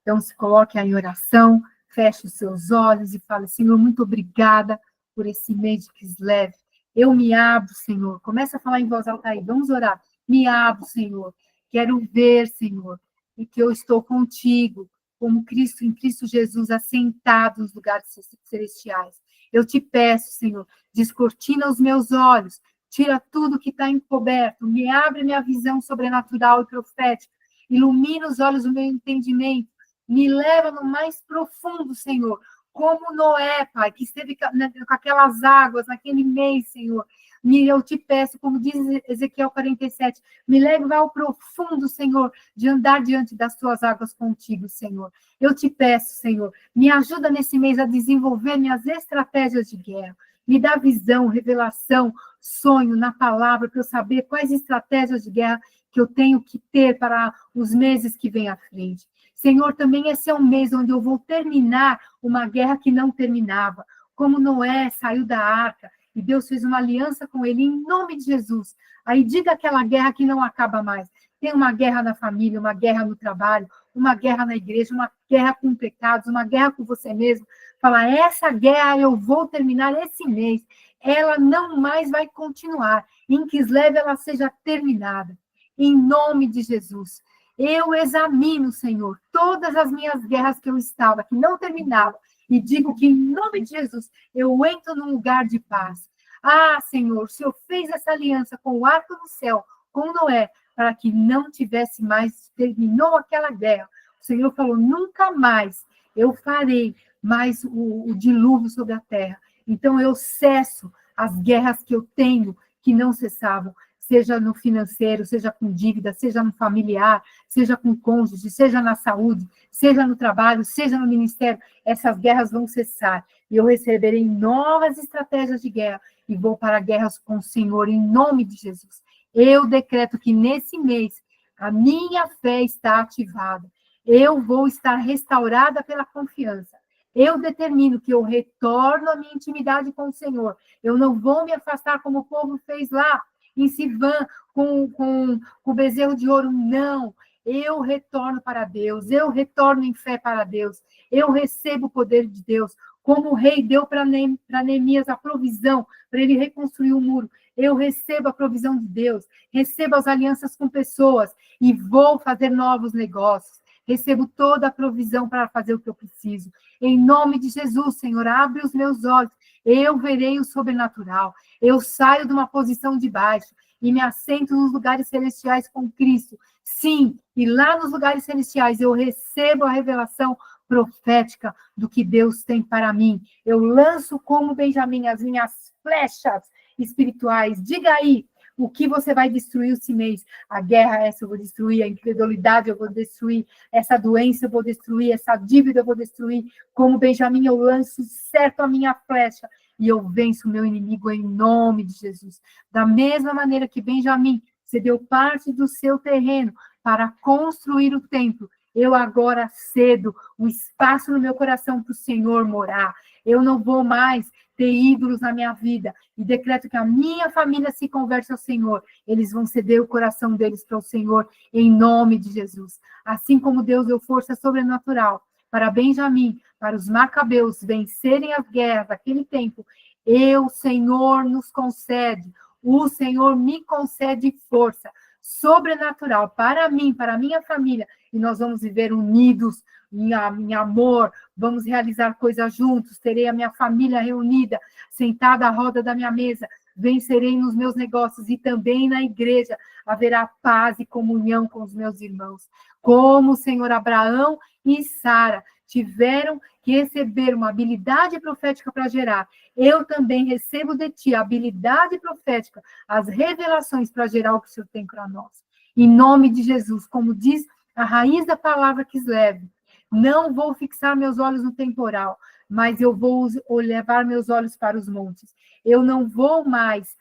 Então, se coloque aí em oração, feche os seus olhos e fale: Senhor, muito obrigada por esse mês de Kislev. Eu me abro, Senhor. Começa a falar em voz alta aí. Vamos orar. Me abro, Senhor. Quero ver, Senhor, e que eu estou contigo, como Cristo, em Cristo Jesus, assentado nos lugares celestiais. Eu te peço, Senhor, descortina os meus olhos, tira tudo que está encoberto, me abre minha visão sobrenatural e profética, ilumina os olhos do meu entendimento, me leva no mais profundo, Senhor, como Noé, Pai, que esteve com aquelas águas naquele mês, Senhor. Eu te peço, como diz Ezequiel 47, me leve ao profundo, Senhor, de andar diante das tuas águas contigo, Senhor. Eu te peço, Senhor, me ajuda nesse mês a desenvolver minhas estratégias de guerra. Me dá visão, revelação, sonho na palavra, para eu saber quais estratégias de guerra que eu tenho que ter para os meses que vêm à frente. Senhor, também esse é um mês onde eu vou terminar uma guerra que não terminava. Como Noé saiu da arca e Deus fez uma aliança com ele, em nome de Jesus. Aí diga aquela guerra que não acaba mais. Tem uma guerra na família, uma guerra no trabalho, uma guerra na igreja, uma guerra com pecados, uma guerra com você mesmo. Fala, essa guerra eu vou terminar esse mês. Ela não mais vai continuar. Em Kislev ela seja terminada. Em nome de Jesus. Eu examino, Senhor, todas as minhas guerras que eu estava, que não terminavam, e digo que, em nome de Jesus, eu entro num lugar de paz. Ah, Senhor, o Senhor fez essa aliança com o arco do céu, com Noé, para que não tivesse mais, terminou aquela guerra. O Senhor falou, nunca mais eu farei mais o dilúvio sobre a terra. Então, eu cesso as guerras que eu tenho, que não cessavam, seja no financeiro, seja com dívida, seja no familiar, seja com cônjuge, seja na saúde, seja no trabalho, seja no ministério, essas guerras vão cessar. E eu receberei novas estratégias de guerra e vou para guerras com o Senhor, em nome de Jesus. Eu decreto que nesse mês a minha fé está ativada. Eu vou estar restaurada pela confiança. Eu determino que eu retorno à minha intimidade com o Senhor. Eu não vou me afastar como o povo fez lá, em Sivã, com o bezerro de ouro, não. Eu retorno para Deus, eu retorno em fé para Deus, eu recebo o poder de Deus, como o rei deu para Neemias a provisão, para ele reconstruir o muro, eu recebo a provisão de Deus, recebo as alianças com pessoas e vou fazer novos negócios, recebo toda a provisão para fazer o que eu preciso. Em nome de Jesus, Senhor, abre os meus olhos, eu verei o sobrenatural. Eu saio de uma posição de baixo e me assento nos lugares celestiais com Cristo. Sim, e lá nos lugares celestiais eu recebo a revelação profética do que Deus tem para mim. Eu lanço como Benjamim as minhas flechas espirituais. Diga aí, o que você vai destruir esse mês? A guerra essa eu vou destruir, a incredulidade eu vou destruir, essa doença eu vou destruir, essa dívida eu vou destruir. Como Benjamim eu lanço certo a minha flecha e eu venço o meu inimigo em nome de Jesus. Da mesma maneira que Benjamim cedeu parte do seu terreno para construir o templo, eu agora cedo o espaço no meu coração para o Senhor morar. Eu não vou mais ter ídolos na minha vida. E decreto que a minha família se converte ao Senhor. Eles vão ceder o coração deles para o Senhor, em nome de Jesus. Assim como Deus deu força sobrenatural para Benjamim, para os macabeus vencerem as guerras daquele tempo, o Senhor nos concede, o Senhor me concede força sobrenatural para mim, para a minha família, e nós vamos viver unidos em amor, vamos realizar coisas juntos, terei a minha família reunida, sentada à roda da minha mesa, vencerei nos meus negócios e também na igreja haverá paz e comunhão com os meus irmãos. Como o Senhor Abraão e Sara tiveram que receber uma habilidade profética para gerar, eu também recebo de ti a habilidade profética, as revelações para gerar o que o Senhor tem para nós. Em nome de Jesus, como diz a raiz da palavra Kislev, não vou fixar meus olhos no temporal, mas eu vou levar meus olhos para os montes. Eu não vou mais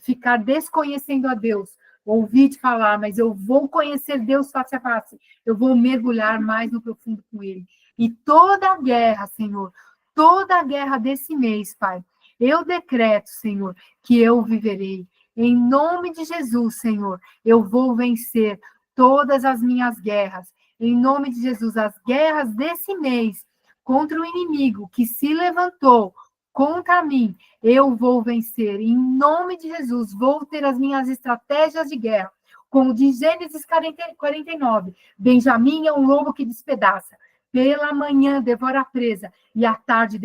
ficar desconhecendo a Deus, ouvir te falar, mas eu vou conhecer Deus face a face. Eu vou mergulhar mais no profundo com Ele. E toda a guerra, Senhor, toda a guerra desse mês, Pai, eu decreto, Senhor, que eu viverei. Em nome de Jesus, Senhor, eu vou vencer todas as minhas guerras. Em nome de Jesus, as guerras desse mês contra o inimigo que se levantou contra mim, eu vou vencer. Em nome de Jesus, vou ter as minhas estratégias de guerra. Como diz Gênesis 49, Benjamim é um lobo que despedaça. Pela manhã devora a presa e à tarde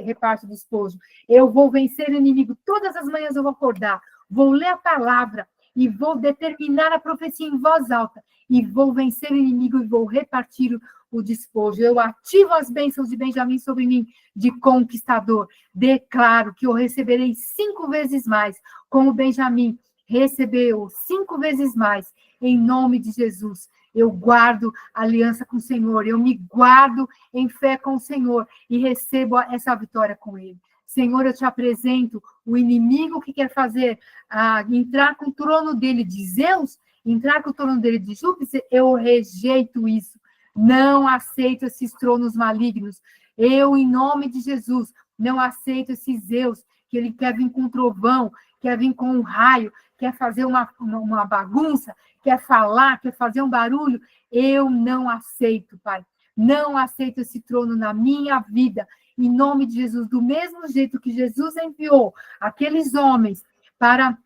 reparte o despojo. Eu vou vencer o inimigo. Todas as manhãs eu vou acordar, vou ler a palavra e vou determinar a profecia em voz alta. E vou vencer o inimigo e vou repartir o despojo. Eu ativo as bênçãos de Benjamim sobre mim, de conquistador. Declaro que eu receberei 5 vezes mais, como Benjamim recebeu 5 vezes mais, em nome de Jesus. Eu guardo aliança com o Senhor, eu me guardo em fé com o Senhor e recebo essa vitória com Ele. Senhor, eu te apresento o inimigo que quer fazer entrar com o trono dele de Zeus, entrar com o trono dele de Júpiter, eu rejeito isso. Não aceito esses tronos malignos. Eu, em nome de Jesus, não aceito esse Zeus, que ele quer vir com trovão, quer vir com um raio, quer fazer uma bagunça, quer falar, quer fazer um barulho. Eu não aceito, Pai. Não aceito esse trono na minha vida. Em nome de Jesus, do mesmo jeito que Jesus enviou aqueles homens para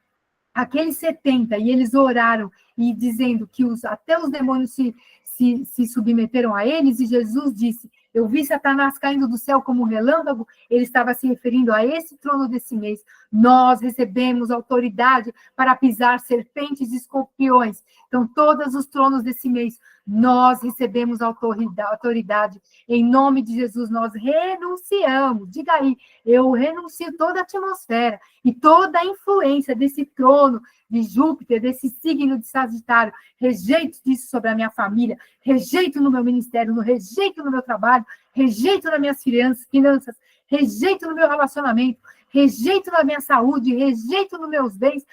aqueles 70, e eles oraram, e dizendo que até os demônios se submeteram a eles, e Jesus disse, eu vi Satanás caindo do céu como um relâmpago, ele estava se referindo a esse trono desse mês. Nós recebemos autoridade para pisar serpentes e escorpiões. Então, todos os tronos desse mês, nós recebemos autoridade. Em nome de Jesus, nós renunciamos. Diga aí, eu renuncio toda a atmosfera e toda a influência desse trono de Júpiter, desse signo de Sagitário. Rejeito disso sobre a minha família, rejeito no meu ministério, rejeito no meu trabalho, rejeito nas minhas finanças, rejeito no meu relacionamento, rejeito na minha saúde, rejeito nos meus bens,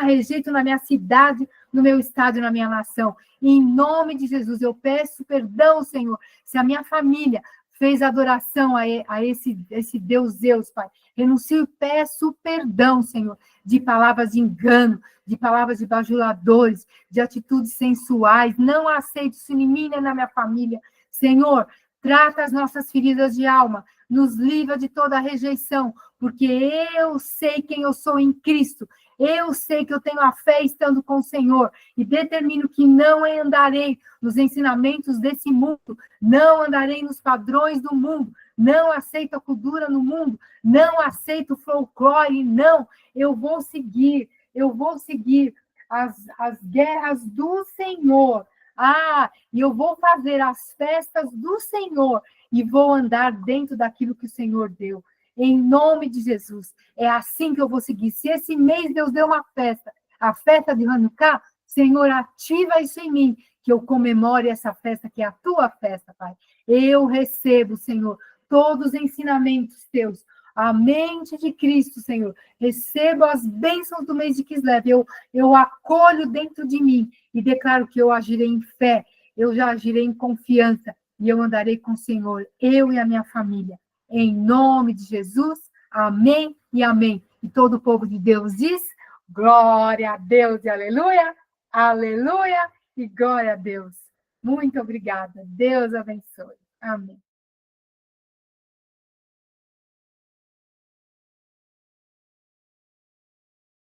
rejeito na minha cidade, no meu estado e na minha nação. Em nome de Jesus, eu peço perdão, Senhor, se a minha família fez adoração a esse Deus Zeus, Pai. Renuncio e peço perdão, Senhor, de palavras de engano, de palavras de bajuladores, de atitudes sensuais. Não aceito isso em mim nem na minha família. Senhor, trata as nossas feridas de alma, nos livra de toda a rejeição, porque eu sei quem eu sou em Cristo. Eu sei que eu tenho a fé estando com o Senhor e determino que não andarei nos ensinamentos desse mundo, não andarei nos padrões do mundo, não aceito a cultura no mundo, não aceito o folclore, não. Eu vou seguir as guerras do Senhor. E eu vou fazer as festas do Senhor e vou andar dentro daquilo que o Senhor deu. Em nome de Jesus. É assim que eu vou seguir. Se esse mês Deus deu uma festa, a festa de Hanukkah, Senhor, ativa isso em mim, que eu comemore essa festa, que é a tua festa, Pai. Eu recebo, Senhor, todos os ensinamentos teus, a mente de Cristo, Senhor. Recebo as bênçãos do mês de Kislev. Eu acolho dentro de mim e declaro que eu agirei em fé, eu já agirei em confiança e eu andarei com o Senhor, eu e a minha família. Em nome de Jesus, amém e amém. E todo o povo de Deus diz, glória a Deus e aleluia, aleluia e glória a Deus. Muito obrigada. Deus abençoe. Amém.